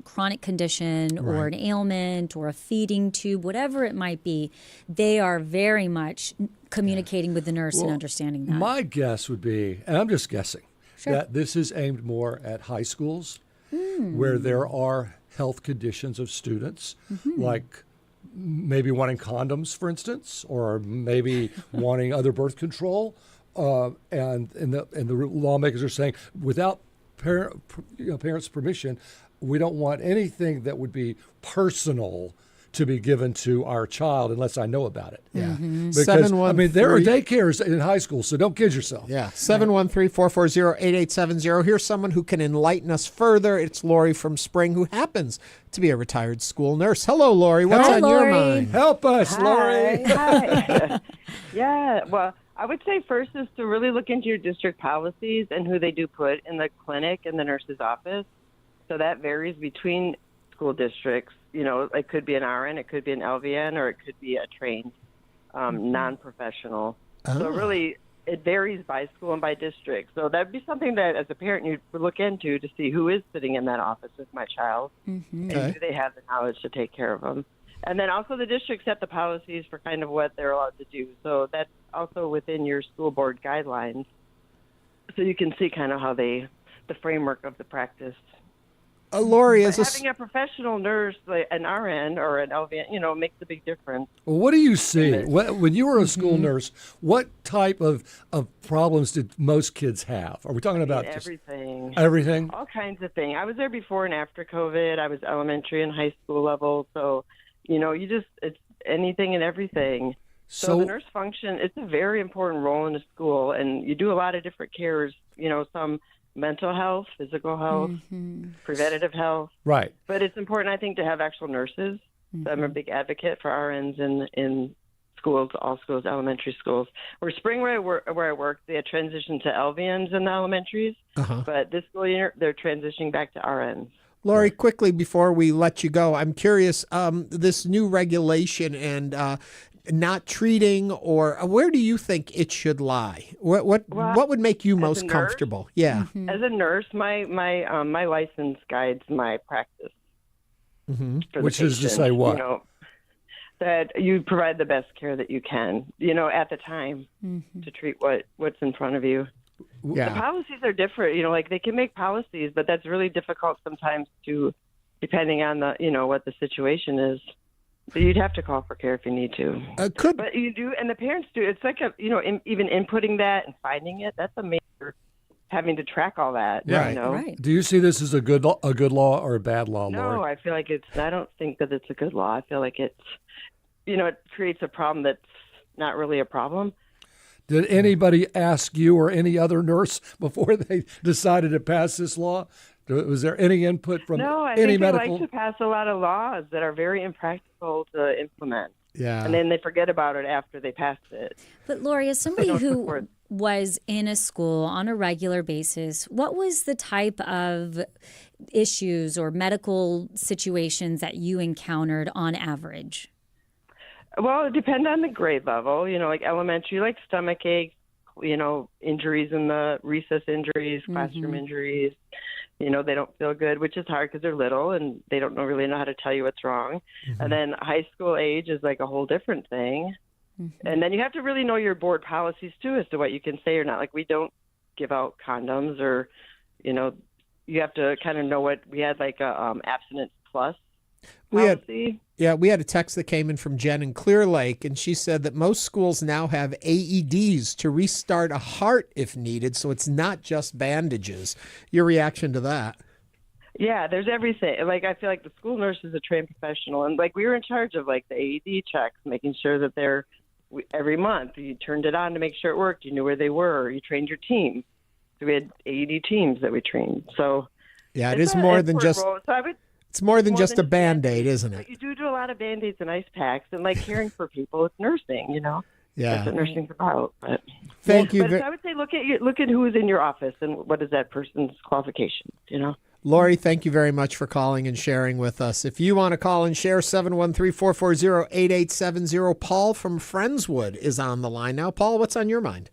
chronic condition or an ailment or a feeding tube, whatever it might be, they are very much communicating with the nurse and understanding that. My guess would be, and I'm just guessing, that this is aimed more at high schools where there are health conditions of students, like maybe wanting condoms, for instance, or maybe wanting other birth control, and the lawmakers are saying without parents' permission, we don't want anything that would be personal to be given to our child unless I know about it. Yeah. Because, there are daycares in high school, so don't kid yourself. Yeah. 713-440-8870. Here's someone who can enlighten us further. It's Lori from Spring, who happens to be a retired school nurse. Hello, Lori. What's on your mind? Help us, Lori. Hi. Yeah, well, I would say first is to really look into your district policies and who they do put in the clinic and the nurse's office. So that varies between school districts. It could be an RN, it could be an LVN, or it could be a trained non-professional. So really, it varies by school and by district. So that'd be something that, as a parent, you'd look into to see who is sitting in that office with my child, and do they have the knowledge to take care of them. And then also the district set the policies for kind of what they're allowed to do. So that's also within your school board guidelines. So you can see kind of how the framework of the practice. Lori, having a professional nurse, like an RN or an LVN, makes a big difference. Well, what do you see? When you were a school nurse, what type of problems did most kids have? Are we talking about everything? Everything? All kinds of things. I was there before and after COVID. I was elementary and high school level. So, it's anything and everything. So the nurse function, it's a very important role in a school, and you do a lot of different cares, some mental health, physical health, preventative health. Right. But it's important, I think, to have actual nurses. So I'm a big advocate for RNs in schools, all schools, elementary schools. Where Spring, where I work, they had transitioned to LVNs in the elementaries. But this school year, they're transitioning back to RNs. Lori, quickly before we let you go, I'm curious, this new regulation and not treating, or where do you think it should lie? What would make you most comfortable? Yeah. As a nurse, my license guides my practice. Which is to say what? That you provide the best care that you can, at the time to treat what's in front of you. Yeah. The policies are different, like they can make policies, but that's really difficult sometimes depending on what the situation is. So you'd have to call for care if you need to. But you do, and the parents do. It's like even inputting that and finding it. That's a major having to track all that. Right. Right. Do you see this as a good law or a bad law, Lori? No, I feel like I don't think that it's a good law. I feel like it's, it creates a problem that's not really a problem. Did anybody ask you or any other nurse before they decided to pass this law? Was there any input from No, I any think they medical? like to pass a lot of laws that are very impractical to implement. Yeah. And then they forget about it after they passed it. But Lori, as somebody who was in a school on a regular basis, what was the type of issues or medical situations that you encountered on average? Well, it depends on the grade level. Like elementary, like stomach aches, injuries in the recess injuries, classroom injuries. They don't feel good, which is hard because they're little and they don't really know how to tell you what's wrong. And then high school age is like a whole different thing. And then you have to really know your board policies too as to what you can say or not. Like we don't give out condoms or, you have to kind of know what we had like a abstinence plus policy. We had a text that came in from Jen in Clear Lake, and she said that most schools now have AEDs to restart a heart if needed, so it's not just bandages. Your reaction to that? Yeah, there's everything. Like I feel like the school nurse is a trained professional, and like we were in charge of like the AED checks, making sure that they're every month you turned it on to make sure it worked. You knew where they were. You trained your team. So we had AED teams that we trained. So yeah, it is more than just. It's more than just a Band-Aid, isn't it? You do a lot of Band-Aids and ice packs, and like caring for people, it's nursing, Yeah. That's what nursing's about. But Thank you. But I would say look at who's in your office and what is that person's qualifications, Lori, thank you very much for calling and sharing with us. If you want to call and share, 713-440-8870. Paul from Friendswood is on the line now. Paul, what's on your mind?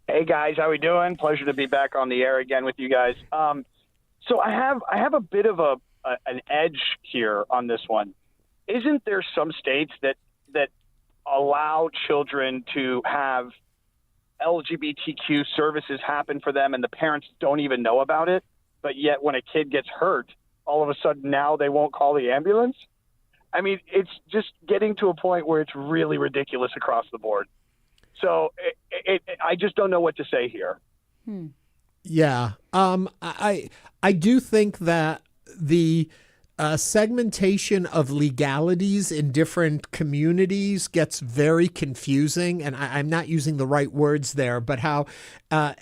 Hey guys, how we doing? Pleasure to be back on the air again with you guys. So I have a bit of an edge here on this one. Isn't there some states that allow children to have LGBTQ services happen for them and the parents don't even know about it, but yet when a kid gets hurt, all of a sudden now they won't call the ambulance? I mean, it's just getting to a point where it's really ridiculous across the board. So I just don't know what to say here. Yeah. I do think that the segmentation of legalities in different communities gets very confusing, and I'm not using the right words there, but how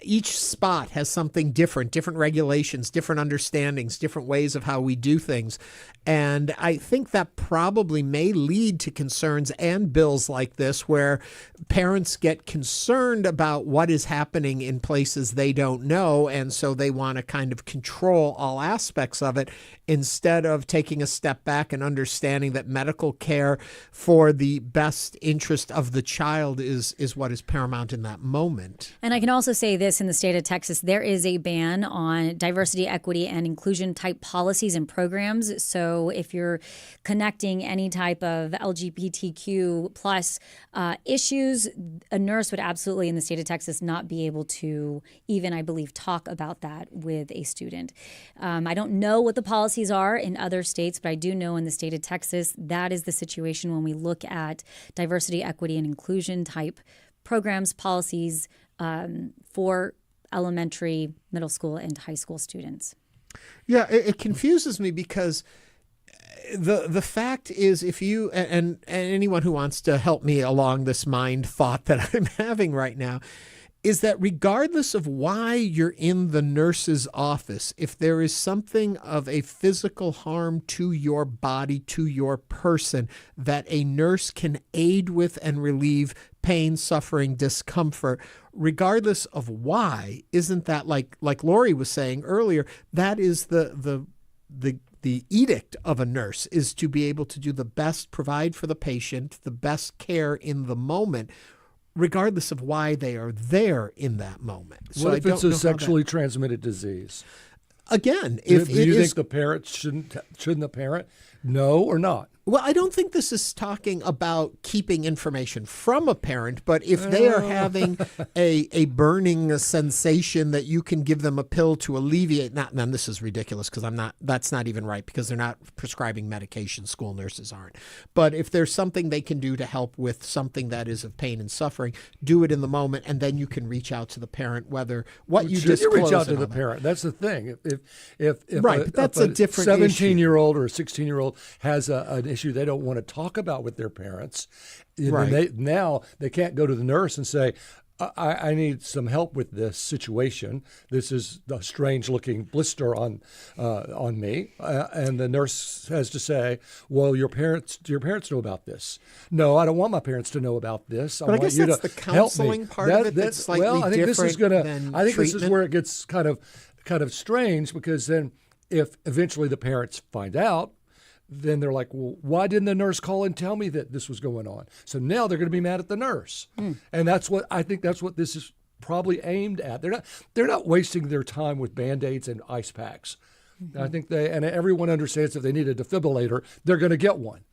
each spot has something different regulations, different understandings, different ways of how we do things. And I think that probably may lead to concerns and bills like this where parents get concerned about what is happening in places they don't know, and so they want to kind of control all aspects of it instead of taking a step back and understanding that medical care for the best interest of the child is what is paramount in that moment. And I can also say this, in the state of Texas, there is a ban on diversity, equity, and inclusion type policies and programs. So if you're connecting any type of LGBTQ plus issues, a nurse would absolutely in the state of Texas not be able to even, I believe, talk about that with a student. I don't know what the policies are in other states, but I do know in the state of Texas, that is the situation when we look at diversity, equity, and inclusion type programs, policies for elementary, middle school, and high school students. Yeah, it confuses me because the fact is, if you and anyone who wants to help me along this mind thought that I'm having right now, is that regardless of why you're in the nurse's office, if there is something of a physical harm to your body, to your person, that a nurse can aid with and relieve pain, suffering, discomfort, regardless of why, isn't that like Lori was saying earlier, that is the edict of a nurse, is to be able to do the best, provide for the patient, the best care in the moment, regardless of why they are there in that moment. What if it's a sexually transmitted disease? Again, do you think the parent shouldn't the parent know or not? Well, I don't think this is talking about keeping information from a parent, but if they are having a burning sensation that you can give them a pill to alleviate, then this is ridiculous because that's not even right because they're not prescribing medication, school nurses aren't. But if there's something they can do to help with something that is of pain and suffering, do it in the moment, and then you can reach out to the parent, whether what you disclose. You reach out to the parent. That's the thing. If right, but that's a different 17-year-old or a 16-year-old has an issue they don't want to talk about with their parents. Right. Now they can't go to the nurse and say, I need some help with this situation. This is a strange-looking blister on me, and the nurse has to say, "Well, do your parents know about this?" No, I don't want my parents to know about this. But I guess that's the counseling part of it that's slightly I think this is different than I think this is treatment. where it gets kind of strange, because then if eventually the parents find out, then they're like, well, why didn't the nurse call and tell me that this was going on? So now they're going to be mad at the nurse. And that's what this is probably aimed at. They're not wasting their time with Band-Aids and ice packs. I think and everyone understands if they need a defibrillator, they're going to get one.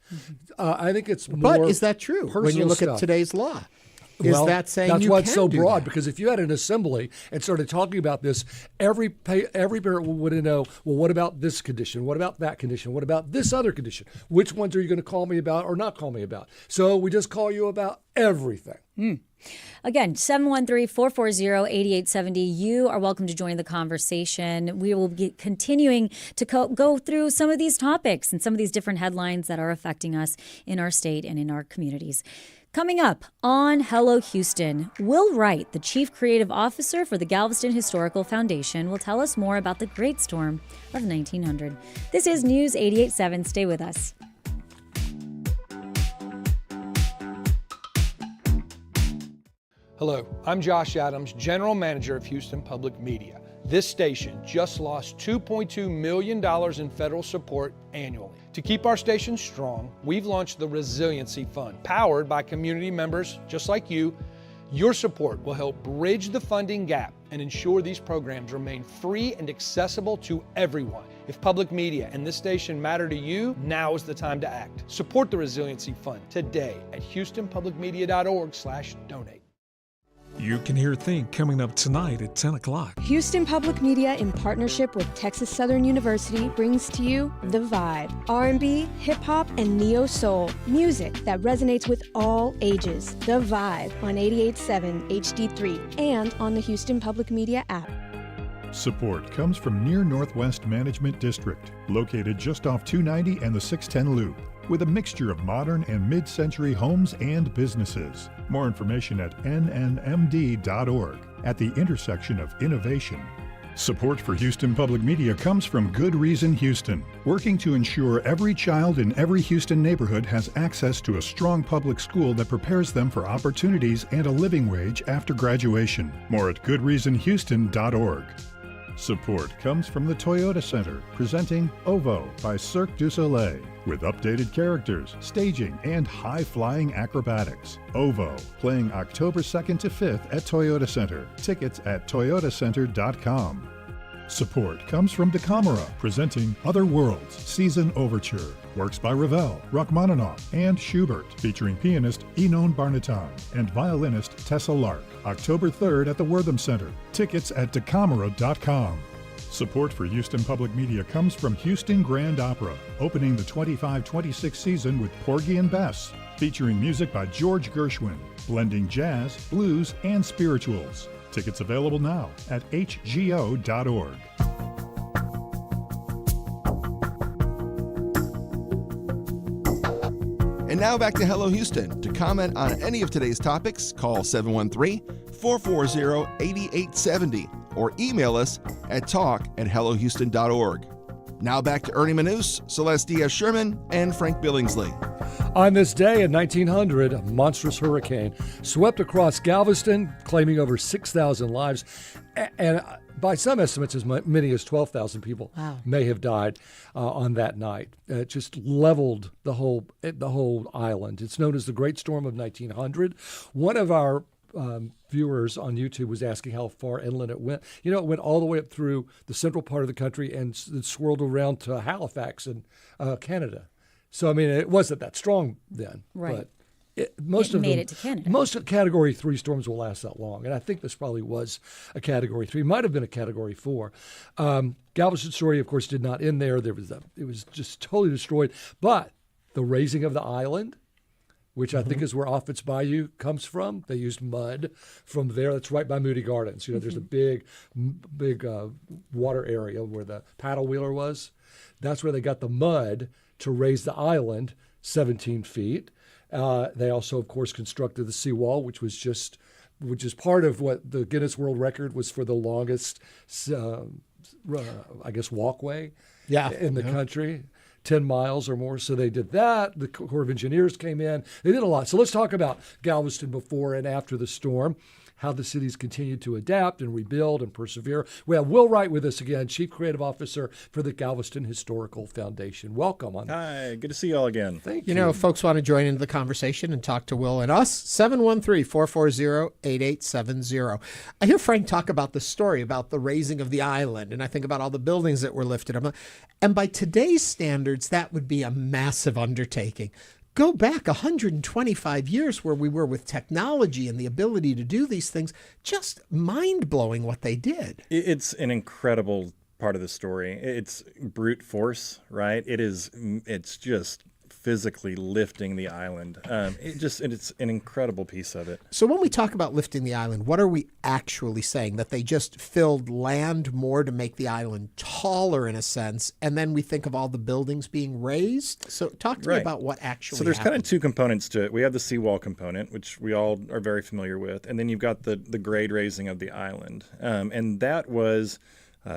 I think it's more. But is that true when you look at today's law? Is that saying that's you why can it's so do broad? that? Because if you had an assembly and started talking about this, every parent would know. Well, what about this condition? What about that condition? What about this other condition? Which ones are you going to call me about or not call me about? So we just call you about everything. Again, 713-440-8870. You are welcome to join the conversation. We will be continuing to go through some of these topics and some of these different headlines that are affecting us in our state and in our communities. Coming up on Hello Houston, Will Wright, the Chief Creative Officer for the Galveston Historical Foundation, will tell us more about the Great Storm of 1900. This is News 88.7. Stay with us. Hello, I'm Josh Adams, General Manager of Houston Public Media. This station just lost $2.2 million in federal support annually. To keep our station strong, we've launched the Resiliency Fund, powered by community members just like you. Your support will help bridge the funding gap and ensure these programs remain free and accessible to everyone. If public media and this station matter to you, now is the time to act. Support the Resiliency Fund today at houstonpublicmedia.org/donate. You can hear Think coming up tonight at 10 o'clock. Houston Public Media, in partnership with Texas Southern University, brings to you The Vibe. R&B, hip-hop, and neo-soul. Music that resonates with all ages. The Vibe on 88.7 HD3 and on the Houston Public Media app. Support comes from Near Northwest Management District, located just off 290 and the 610 Loop, with a mixture of modern and mid-century homes and businesses. More information at nnmd.org, at the intersection of innovation. Support for Houston Public Media comes from Good Reason Houston, working to ensure every child in every Houston neighborhood has access to a strong public school that prepares them for opportunities and a living wage after graduation. More at goodreasonhouston.org. Support comes from the Toyota Center, presenting OVO by Cirque du Soleil, with updated characters, staging, and high-flying acrobatics. OVO, playing October 2nd to 5th at Toyota Center. Tickets at toyotacenter.com. Support comes from Dekamera, presenting Other Worlds Season Overture. Works by Ravel, Rachmaninoff, and Schubert, featuring pianist Enon Barnatan and violinist Tessa Lark. October 3rd at the Wortham Center. Tickets at dekamera.com. Support for Houston Public Media comes from Houston Grand Opera, opening the 25-26 season with Porgy and Bess, featuring music by George Gershwin, blending jazz, blues, and spirituals. Tickets available now at hgo.org. And now back to Hello Houston. To comment on any of today's topics, call 713-440-8870 or email us at talk@hellohouston.org. Now back to Ernie Manous, Celeste Diaz-Sherman, and Frank Billingsley. On this day in 1900, a monstrous hurricane swept across Galveston, claiming over 6,000 lives. And by some estimates, as many as 12,000 people may have died on that night. It just leveled the whole island. It's known as the Great Storm of 1900. One of our viewers on YouTube was asking how far inland it went. You know, it went all the way up through the central part of the country and it swirled around to Halifax in Canada. So, I mean, it wasn't that strong then. Right. But It made it to Canada. Most of Category 3 storms will last that long. And I think this probably was a Category 3. Might have been a Category 4. Galveston story, of course, did not end there. It was just totally destroyed. But the raising of the island, which I think is where Offutt's Bayou comes from. They used mud from there. That's right by Moody Gardens. You know, there's a big water area where the paddle wheeler was. That's where they got the mud to raise the island 17 feet. They also, of course, constructed the seawall, which was just which is part of what the Guinness World Record was for the longest, walkway in the country. 10 miles or more. So they did that. The Corps of Engineers came in. They did a lot. So let's talk about Galveston before and after the storm, how the city's continued to adapt and rebuild and persevere. We have Will Wright with us again, Chief Creative Officer for the Galveston Historical Foundation. Welcome. Hi, good to see you all again. Thank you. You know, if folks want to join into the conversation and talk to Will and us, 713-440-8870. I hear Frank talk about the story about the raising of the island, and I think about all the buildings that were lifted. And by today's standards, that would be a massive undertaking. Go back 125 years where we were with technology and the ability to do these things. Just mind-blowing what they did. It's an incredible part of the story. It's brute force, right? It's just physically lifting the island. It's an incredible piece of it. So when we talk about lifting the island, what are we actually saying? That they just filled land more to make the island taller in a sense, and then we think of all the buildings being raised? So talk to me about what actually So there's happened. kind of two components to it. We have the seawall component, which we all are very familiar with, and then you've got the grade raising of the island. And that was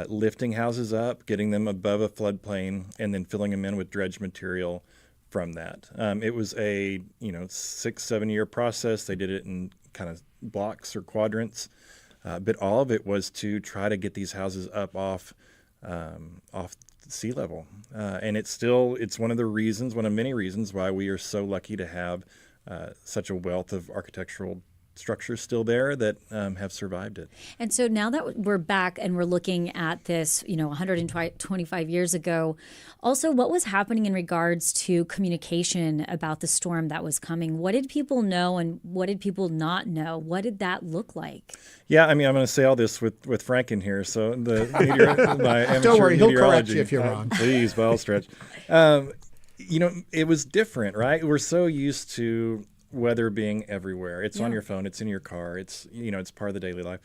lifting houses up, getting them above a floodplain, and then filling them in with dredge material from that. It was a 6-7 year process. They did it in kind of blocks or quadrants, but all of it was to try to get these houses up off sea level. And it's one of many reasons why we are so lucky to have such a wealth of architectural structures still there that have survived it. And so now that we're back and we're looking at this, 125 years ago, also what was happening in regards to communication about the storm that was coming? What did people know and what did people not know? What did that look like? Yeah, I mean, I'm going to say all this with Frank in here. So my amateur Don't worry, he'll correct meteorology, you if you're wrong. Please, by all stretch. It was different, right? We're so used to weather being everywhere. It's on your phone. It's in your car. It's it's part of the daily life.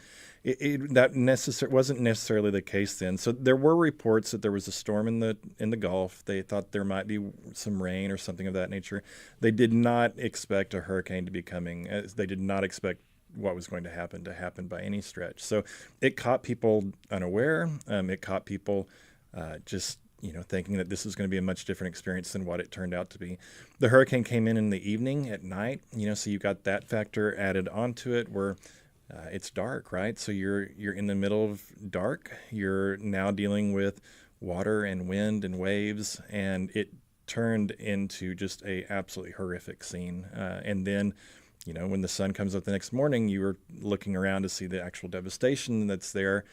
That wasn't necessarily the case then. So there were reports that there was a storm in the Gulf. They thought there might be some rain or something of that nature. They did not expect a hurricane to be coming. They did not expect what was going to happen by any stretch. So it caught people unaware. It caught people just thinking that this was going to be a much different experience than what it turned out to be. The hurricane came in the evening at night, so you got that factor added onto it where it's dark, right? So you're in the middle of dark. You're now dealing with water and wind and waves, and it turned into just a absolutely horrific scene. And then, when the sun comes up the next morning, you were looking around to see the actual devastation that's there,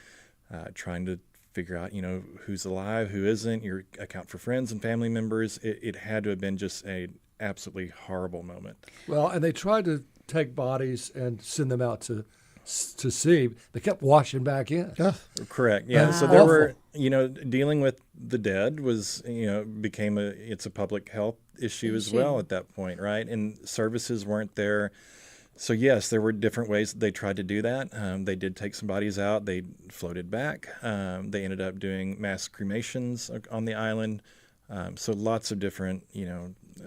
trying to figure out, who's alive, who isn't, you account for friends and family members. It had to have been just a absolutely horrible moment. Well, and they tried to take bodies and send them out to sea. They kept washing back in. Correct. Yeah. So there were, dealing with the dead was, it's a public health issue as well at that point, right? And services weren't there. So yes, there were different ways that they tried to do that. They did take some bodies out. They floated back. They ended up doing mass cremations on the island. So lots of different,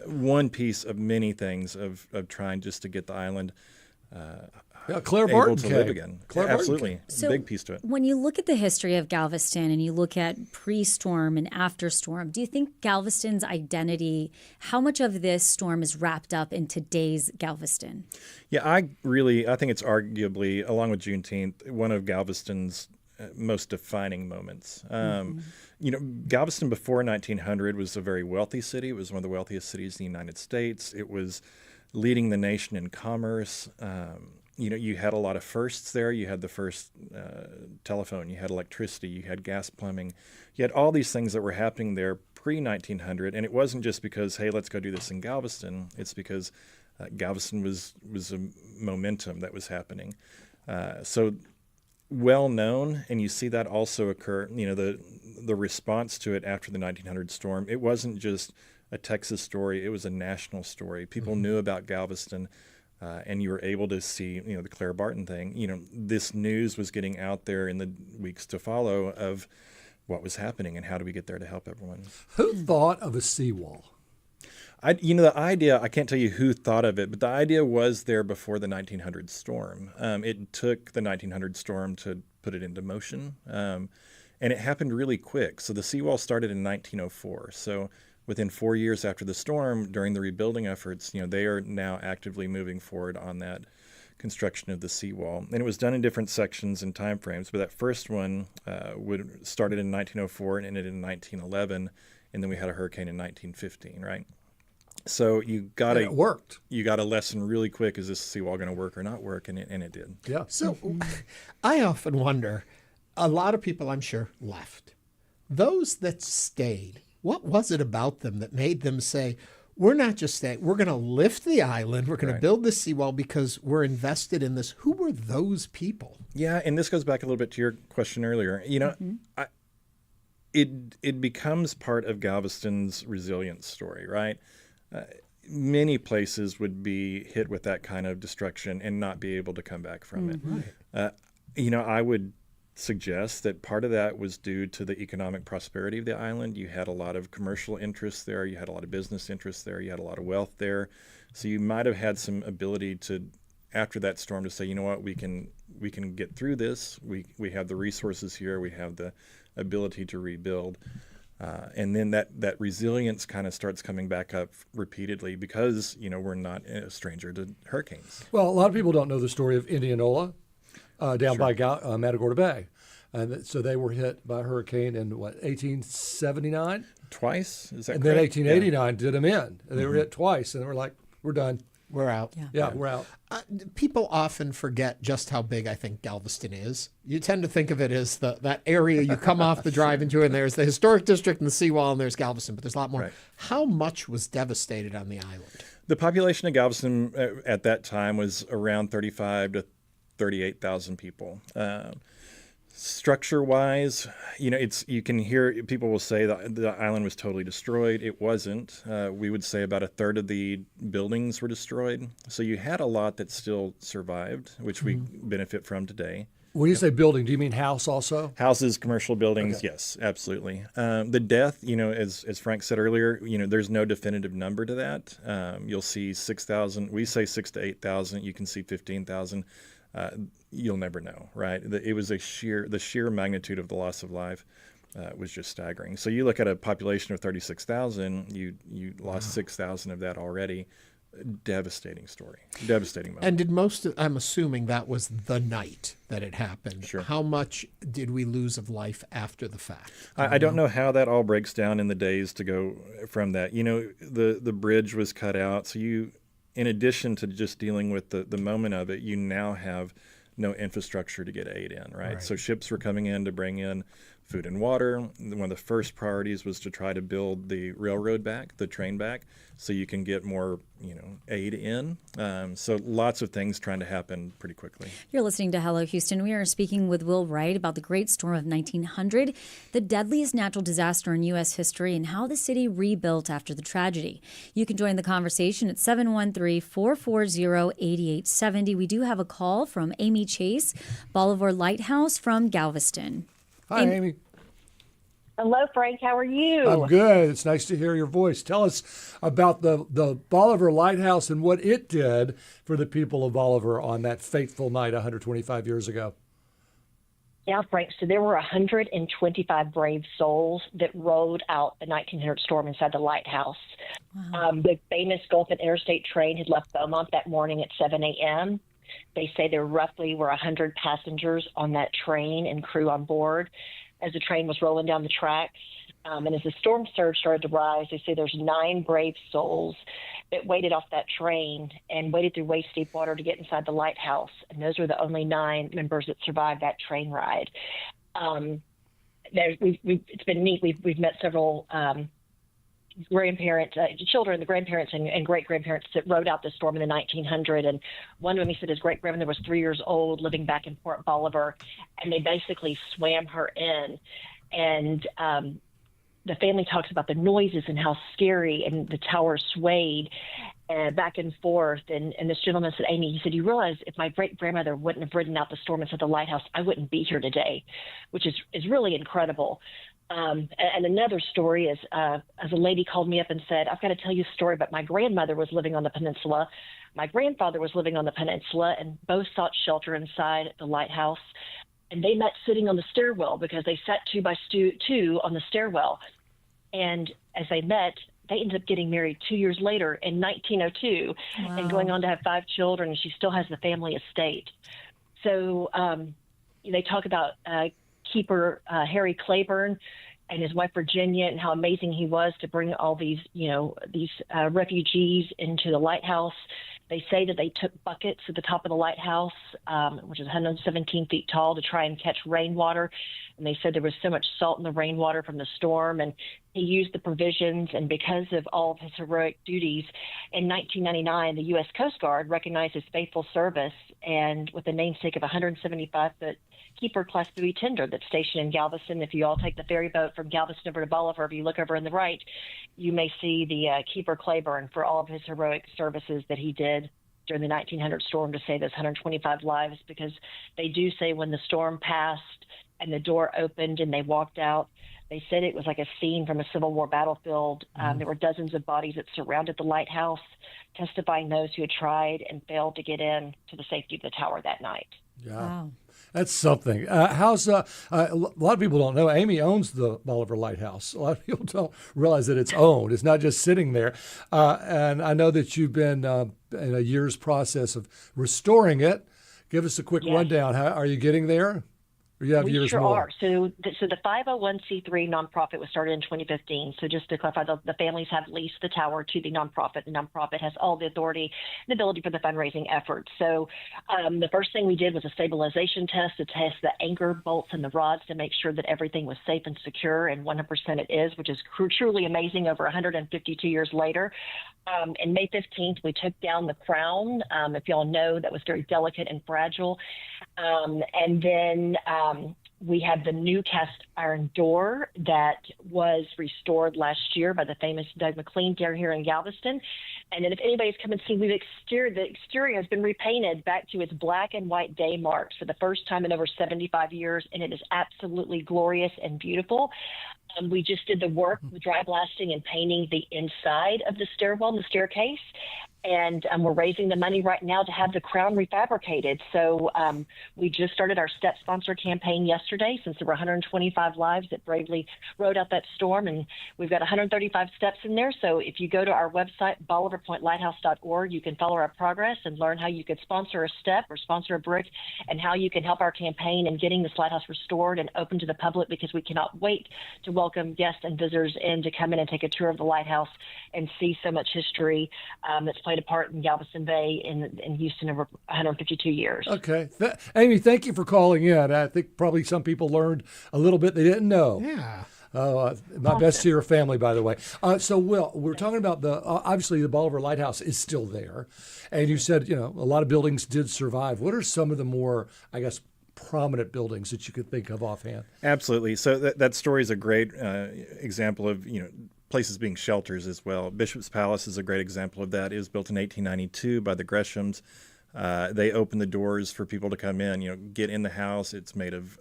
one piece of many things of trying just to get the island Claire able Barton to came. live again. Claire Absolutely. So big piece to it. When you look at the history of Galveston and you look at pre-storm and after storm, do you think Galveston's identity, how much of this storm is wrapped up in today's Galveston? Yeah, I think it's arguably, along with Juneteenth, one of Galveston's most defining moments. Galveston before 1900 was a very wealthy city. It was one of the wealthiest cities in the United States. It was leading the nation in commerce. You had a lot of firsts there. You had the first telephone, you had electricity, you had gas plumbing. You had all these things that were happening there pre-1900, and it wasn't just because, hey, let's go do this in Galveston. It's because Galveston was a momentum that was happening. So well known, and you see that also occur, the response to it after the 1900 storm. It wasn't just a Texas story, it was a national story. People knew about Galveston. And you were able to see, the Claire Barton thing. This news was getting out there in the weeks to follow of what was happening and how do we get there to help everyone. Who thought of a seawall? The idea, I can't tell you who thought of it, but the idea was there before the 1900 storm. It took the 1900 storm to put it into motion, and it happened really quick. So the seawall started in 1904. So within 4 years after the storm, during the rebuilding efforts, they are now actively moving forward on that construction of the seawall. And it was done in different sections and time frames, but that first one started in 1904 and ended in 1911, and then we had a hurricane in 1915, right? So it worked. You got a lesson really quick: is this seawall going to work or not work? And it did. Yeah. So I often wonder. A lot of people, I'm sure, left. Those that stayed, what was it about them that made them say, "We're not just staying. We're going to lift the island. We're going to build this seawall because we're invested in this"? Who were those people? Yeah, and this goes back a little bit to your question earlier. It becomes part of Galveston's resilience story, right? Many places would be hit with that kind of destruction and not be able to come back from it. Right. I would suggest that part of that was due to the economic prosperity of the island. You had a lot of commercial interests there. You had a lot of business interests there. You had a lot of wealth there. So you might have had some ability to, after that storm, to say, you know what, we can get through this. We have the resources here. We have the ability to rebuild. And then that resilience kind of starts coming back up repeatedly because, we're not a stranger to hurricanes. Well, a lot of people don't know the story of Indianola down by Matagorda Bay. And so they were hit by a hurricane in, 1879? Twice? Is that and correct? Then 1889 did them in. And they were hit twice. And they were like, we're done. We're out. Yeah, we're out. People often forget just how big I think Galveston is. You tend to think of it as that area you come off the drive into, and there's the historic district and the seawall, and there's Galveston, but there's a lot more. Right. How much was devastated on the island? The population of Galveston at that time was around 35 to 38,000 people. Structure-wise, you can hear people will say that the island was totally destroyed. It wasn't. We would say about a third of the buildings were destroyed. So you had a lot that still survived, which we benefit from today. When you say building, do you mean house also? Houses, commercial buildings, okay. Yes, absolutely. The death, as Frank said earlier, there's no definitive number to that. You'll see 6,000. We say 6,000 to 8,000. You can see 15,000. You'll never know, right? It was the sheer magnitude of the loss of life was just staggering. So you look at a population of 36,000, you lost 6,000 of that already. Devastating story, devastating moment. And I'm assuming that was the night that it happened. Sure. How much did we lose of life after the fact? I don't know how that all breaks down in the days to go from that. The bridge was cut out, so in addition to just dealing with the moment of it, you now have no infrastructure to get aid in, right? So ships were coming in to bring in food and water. One of the first priorities was to try to build the railroad back, the train back, so you can get more, aid in. So lots of things trying to happen pretty quickly. You're listening to Hello Houston. We are speaking with Will Wright about the Great Storm of 1900, the deadliest natural disaster in U.S. history, and how the city rebuilt after the tragedy. You can join the conversation at 713-440-8870. We do have a call from Amy Chase, Bolivar Lighthouse from Galveston. Hi, Amy. Hello, Frank. How are you? I'm good. It's nice to hear your voice. Tell us about the Bolivar Lighthouse and what it did for the people of Bolivar on that fateful night 125 years ago. Yeah, Frank. So there were 125 brave souls that rode out the 1900 storm inside the lighthouse. Wow. The famous Gulf and Interstate train had left Beaumont that morning at 7 a.m. They say there roughly were 100 passengers on that train and crew on board as the train was rolling down the tracks. And as the storm surge started to rise, they say there's 9 brave souls that waited off that train and waded through waist-deep water to get inside the lighthouse. And those were the only 9 members that survived that train ride. It's been neat. We've met several grandparents, children, the grandparents and great-grandparents that rode out the storm in the 1900. And one of them, he said his great-grandmother was 3 years old living back in Port Bolivar, and they basically swam her in. And the family talks about the noises and how scary, and the tower swayed back and forth. And this gentleman said, Amy, he said, you realize if my great-grandmother wouldn't have ridden out the storm inside the lighthouse, I wouldn't be here today, which is really incredible. And another story is, as a lady called me up and said, I've got to tell you a story, but my grandmother was living on the peninsula. My grandfather was living on the peninsula, and both sought shelter inside the lighthouse. And they met sitting on the stairwell because they sat two by two on the stairwell. And as they met, they ended up getting married 2 years later in 1902 and going on to have 5 children, and she still has the family estate. So they talk about Keeper Harry Claiborne and his wife Virginia and how amazing he was to bring all these refugees into the lighthouse. They say that they took buckets at the top of the lighthouse, which is 117 feet tall, to try and catch rainwater. And they said there was so much salt in the rainwater from the storm, and he used the provisions. And because of all of his heroic duties, in 1999, the U.S. Coast Guard recognized his faithful service, and with the namesake of a 175-foot Keeper Class buoy tender that's stationed in Galveston. If you all take the ferry boat from Galveston over to Bolivar, if you look over in the right, you may see the Keeper Claiborne for all of his heroic services that he did during the 1900 storm to save those 125 lives, because they do say when the storm passed and the door opened and they walked out, they said it was like a scene from a Civil War battlefield. There were dozens of bodies that surrounded the lighthouse, testifying those who had tried and failed to get in to the safety of the tower that night. Yeah. Wow. That's something. How's a lot of people don't know, Amy owns the Bolivar Lighthouse. A lot of people don't realize that it's owned. It's not just sitting there. And I know that you've been in a year's process of restoring it. Give us a quick rundown. How are you getting there? Or you have We years sure more? are. So the 501c3 nonprofit was started in 2015. So just to clarify, the families have leased the tower to the nonprofit. The nonprofit has all the authority and ability for the fundraising effort. So the first thing we did was a stabilization test to test the anchor bolts and the rods to make sure that everything was safe and secure, and 100% it is, which is truly amazing over 152 years later. In May 15th, we took down the crown. If y'all know, that was very delicate and fragile. And then we have the new cast iron door that was restored last year by the famous Doug McLean down here in Galveston. And then if anybody's come and seen, the exterior has been repainted back to its black and white day marks for the first time in over 75 years, and it is absolutely glorious and beautiful. We just did the work with dry blasting and painting the inside of the stairwell and the staircase. And we're raising the money right now to have the crown refabricated. So we just started our step sponsor campaign yesterday, since there were 125 lives that bravely rode out that storm. And we've got 135 steps in there. So if you go to our website, bolivarpointlighthouse.org, you can follow our progress and learn how you could sponsor a step or sponsor a brick, and how you can help our campaign in getting this lighthouse restored and open to the public, because we cannot wait to welcome guests and visitors in to come in and take a tour of the lighthouse and see so much history that's played a part in Galveston Bay in Houston over 152 years. Okay. Amy, thank you for calling in. I think probably some people learned a little bit they didn't know. Yeah. My best to your family, by the way. So, Will, we're talking about obviously the Bolivar Lighthouse is still there. And you said, a lot of buildings did survive. What are some of the more, I guess, prominent buildings that you could think of offhand? Absolutely. So that story is a great example of, places being shelters as well. Bishop's Palace is a great example of that. It was built in 1892 by the Greshams. They opened the doors for people to come in, get in the house. It's made of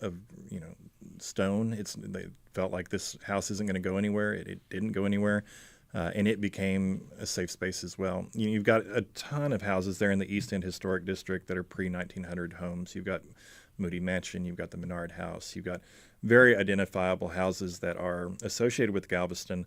stone. They felt like this house isn't going to go anywhere. It didn't go anywhere. And it became a safe space as well. You've got a ton of houses there in the East End Historic District that are pre-1900 homes. You've got Moody Mansion, you've got the Menard House, you've got very identifiable houses that are associated with Galveston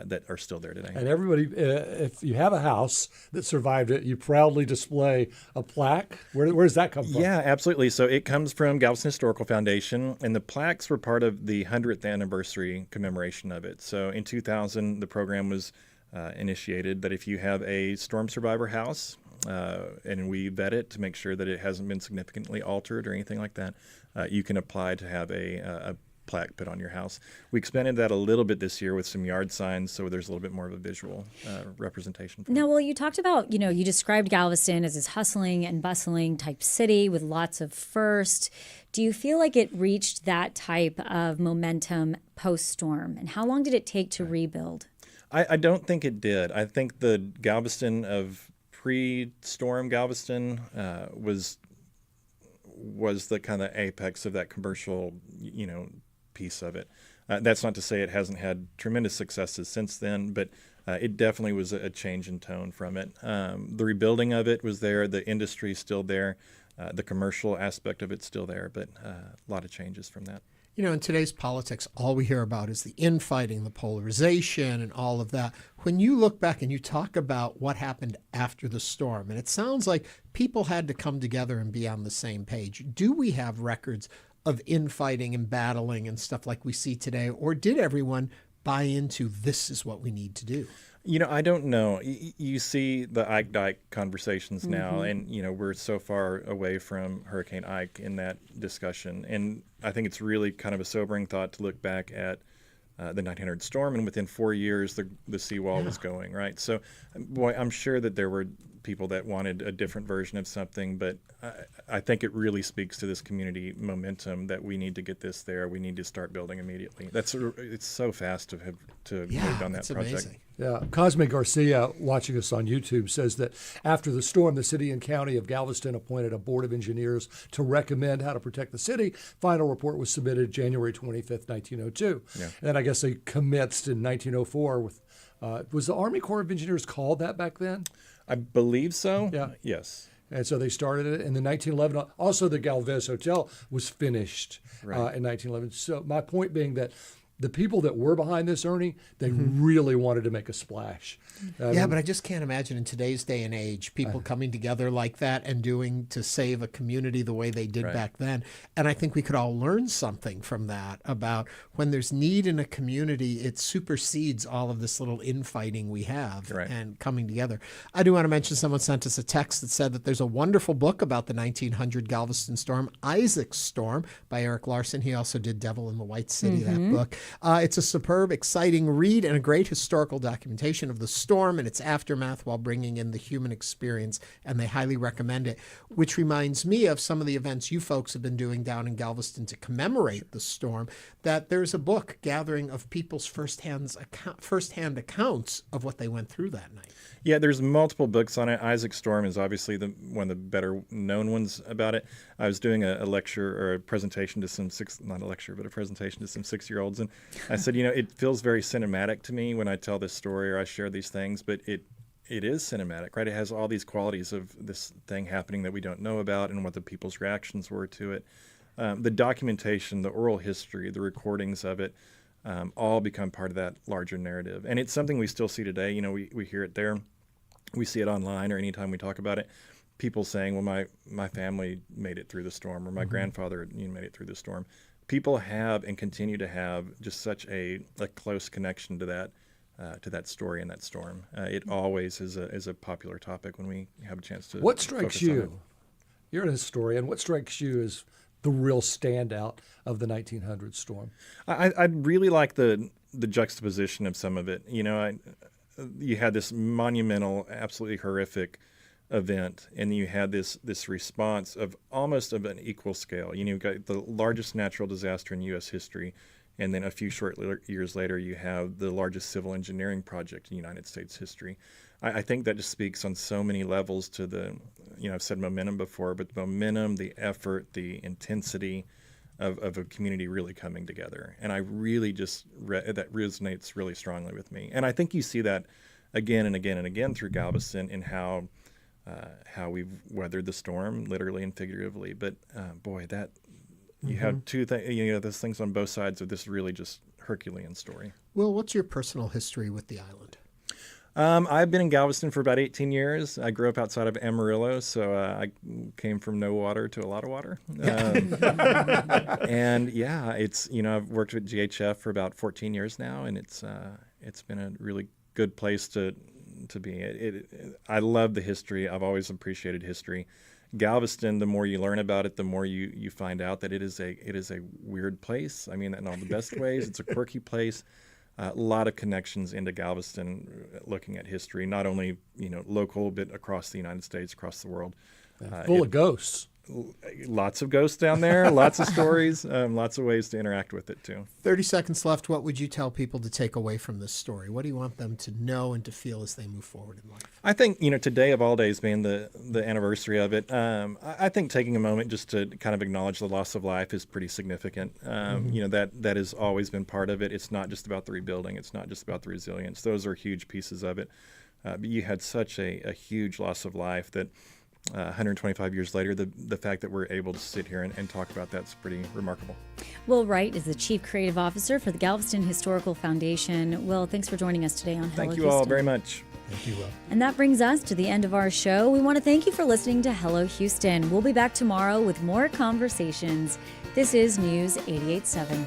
that are still there today. And everybody, if you have a house that survived it, you proudly display a plaque. Where does that come from? Yeah, absolutely. So it comes from Galveston Historical Foundation, and the plaques were part of the 100th anniversary commemoration of it. So in 2000, the program was initiated that if you have a storm survivor house, and we vet it to make sure that it hasn't been significantly altered or anything like that, you can apply to have a plaque put on your house. We expanded that a little bit this year with some yard signs, so there's a little bit more of a visual representation. Now, well, you talked about, you described Galveston as this hustling and bustling type city with lots of first. Do you feel like it reached that type of momentum post-storm? And how long did it take to rebuild? I don't think it did. I think the Galveston of pre-storm Galveston was the kind of apex of that commercial, piece of it. That's not to say it hasn't had tremendous successes since then, but it definitely was a change in tone from it. The rebuilding of it was there. The industry is still there. The commercial aspect of it's still there, but a lot of changes from that. You know, in today's politics, all we hear about is the infighting, the polarization, and all of that. When you look back and you talk about what happened after the storm, and it sounds like people had to come together and be on the same page. Do we have records of infighting and battling and stuff like we see today, or did everyone buy into this is what we need to do? You know, I don't know. You see the Ike Dike conversations now, and, you know, we're so far away from Hurricane Ike in that discussion. And I think it's really kind of a sobering thought to look back at the 1900 storm, and within 4 years, the seawall was going, right? So, boy, I'm sure that there were people that wanted a different version of something, but I think it really speaks to this community momentum that we need to get this there. We need to start building immediately. It's so fast to have moved on that project. Amazing. Yeah, Cosme Garcia, watching us on YouTube, says that after the storm, the city and county of Galveston appointed a board of engineers to recommend how to protect the city. Final report was submitted January 25th, 1902. Yeah. And then I guess they commenced in 1904 with, was the Army Corps of Engineers called that back then? I believe so. Yeah. Yes. And so they started it in the 1911. Also, the Galvez Hotel was finished in 1911. So my point being that the people that were behind this, Ernie, they really wanted to make a splash. Yeah, but I just can't imagine in today's day and age people coming together like that and doing to save a community the way they did back then. And I think we could all learn something from that about when there's need in a community, it supersedes all of this little infighting we have and coming together. I do want to mention someone sent us a text that said that there's a wonderful book about the 1900 Galveston storm, Isaac's Storm, by Eric Larson. He also did Devil in the White City, that book. It's a superb, exciting read and a great historical documentation of the storm and its aftermath while bringing in the human experience, and they highly recommend it, which reminds me of some of the events you folks have been doing down in Galveston to commemorate the storm, that there's a book gathering of people's firsthand accounts of what they went through that night. Yeah, there's multiple books on it. Isaac's Storm is obviously one of the better known ones about it. I was doing a lecture or a presentation to some a presentation to some 6-year-olds, and I said, you know, it feels very cinematic to me when I tell this story or I share these things, but it is cinematic, right? It has all these qualities of this thing happening that we don't know about and what the people's reactions were to it. The documentation, the oral history, the recordings of it, all become part of that larger narrative. And it's something we still see today. You know, we hear it there. We see it online or anytime we talk about it. People saying, well, my family made it through the storm, or my grandfather made it through the storm. People have and continue to have just such a close connection to that story and that storm. It always is a popular topic when we have a chance to. What strikes you? You're a historian. What strikes you as the real standout of the 1900 storm? I really like the juxtaposition of some of it. You know, you had this monumental, absolutely horrific event, and you had this response of almost of an equal scale. You know, you've got the largest natural disaster in U.S. history, and then a few short years later, you have the largest civil engineering project in United States history. I think that just speaks on so many levels to the, you know, I've said momentum before, but the momentum, the effort, the intensity of a community really coming together. And I really just, that resonates really strongly with me. And I think you see that again and again and again through Galveston in how we've weathered the storm, literally and figuratively. But boy, that you have those things on both sides of this really just Herculean story. Will, what's your personal history with the island? I've been in Galveston for about 18 years. I grew up outside of Amarillo, so I came from no water to a lot of water. And yeah, it's, you know, I've worked with GHF for about 14 years now, and it's been a really good place to be. I love the history. I've always appreciated history. Galveston, the more you learn about it, the more you find out that it is a weird place. I mean that in all the best ways. It's a quirky place. A lot of connections into Galveston, looking at history, not only, you know, local, but across the United States, across the world. Full of ghosts. lots of ghosts down there, lots of stories, lots of ways to interact with it too. 30 seconds left. What would you tell people to take away from this story? What do you want them to know and to feel as they move forward in life? I think, today of all days being the anniversary of it, I think taking a moment just to kind of acknowledge the loss of life is pretty significant. That has always been part of it. It's not just about the rebuilding. It's not just about the resilience. Those are huge pieces of it. But you had such a huge loss of life that 125 years later, the fact that we're able to sit here and talk about that's pretty remarkable. Will Wright is the Chief Creative Officer for the Galveston Historical Foundation. Will, thanks for joining us today on Hello Thank you Houston. all very much. Thank you, Will. And that brings us to the end of our show. We want to thank you for listening to Hello Houston. We'll be back tomorrow with more conversations. This is News 88.7.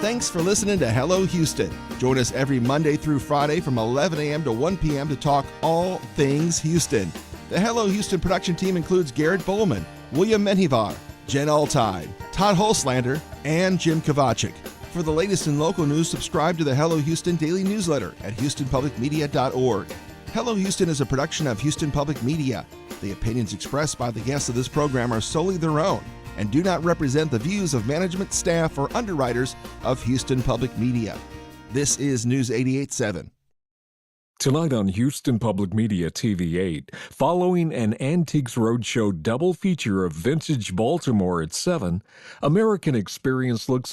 Thanks for listening to Hello Houston. Join us every Monday through Friday from 11 a.m. to 1 p.m. to talk all things Houston. The Hello Houston production team includes Garrett Bowman, William Menjivar, Jen Altide, Todd Holslander, and Jim Kovacic. For the latest in local news, subscribe to the Hello Houston daily newsletter at houstonpublicmedia.org. Hello Houston is a production of Houston Public Media. The opinions expressed by the guests of this program are solely their own and do not represent the views of management, staff, or underwriters of Houston Public Media. This is News 88.7. Tonight on Houston Public Media TV 8, following an Antiques Roadshow double feature of vintage Baltimore at 7, American Experience looks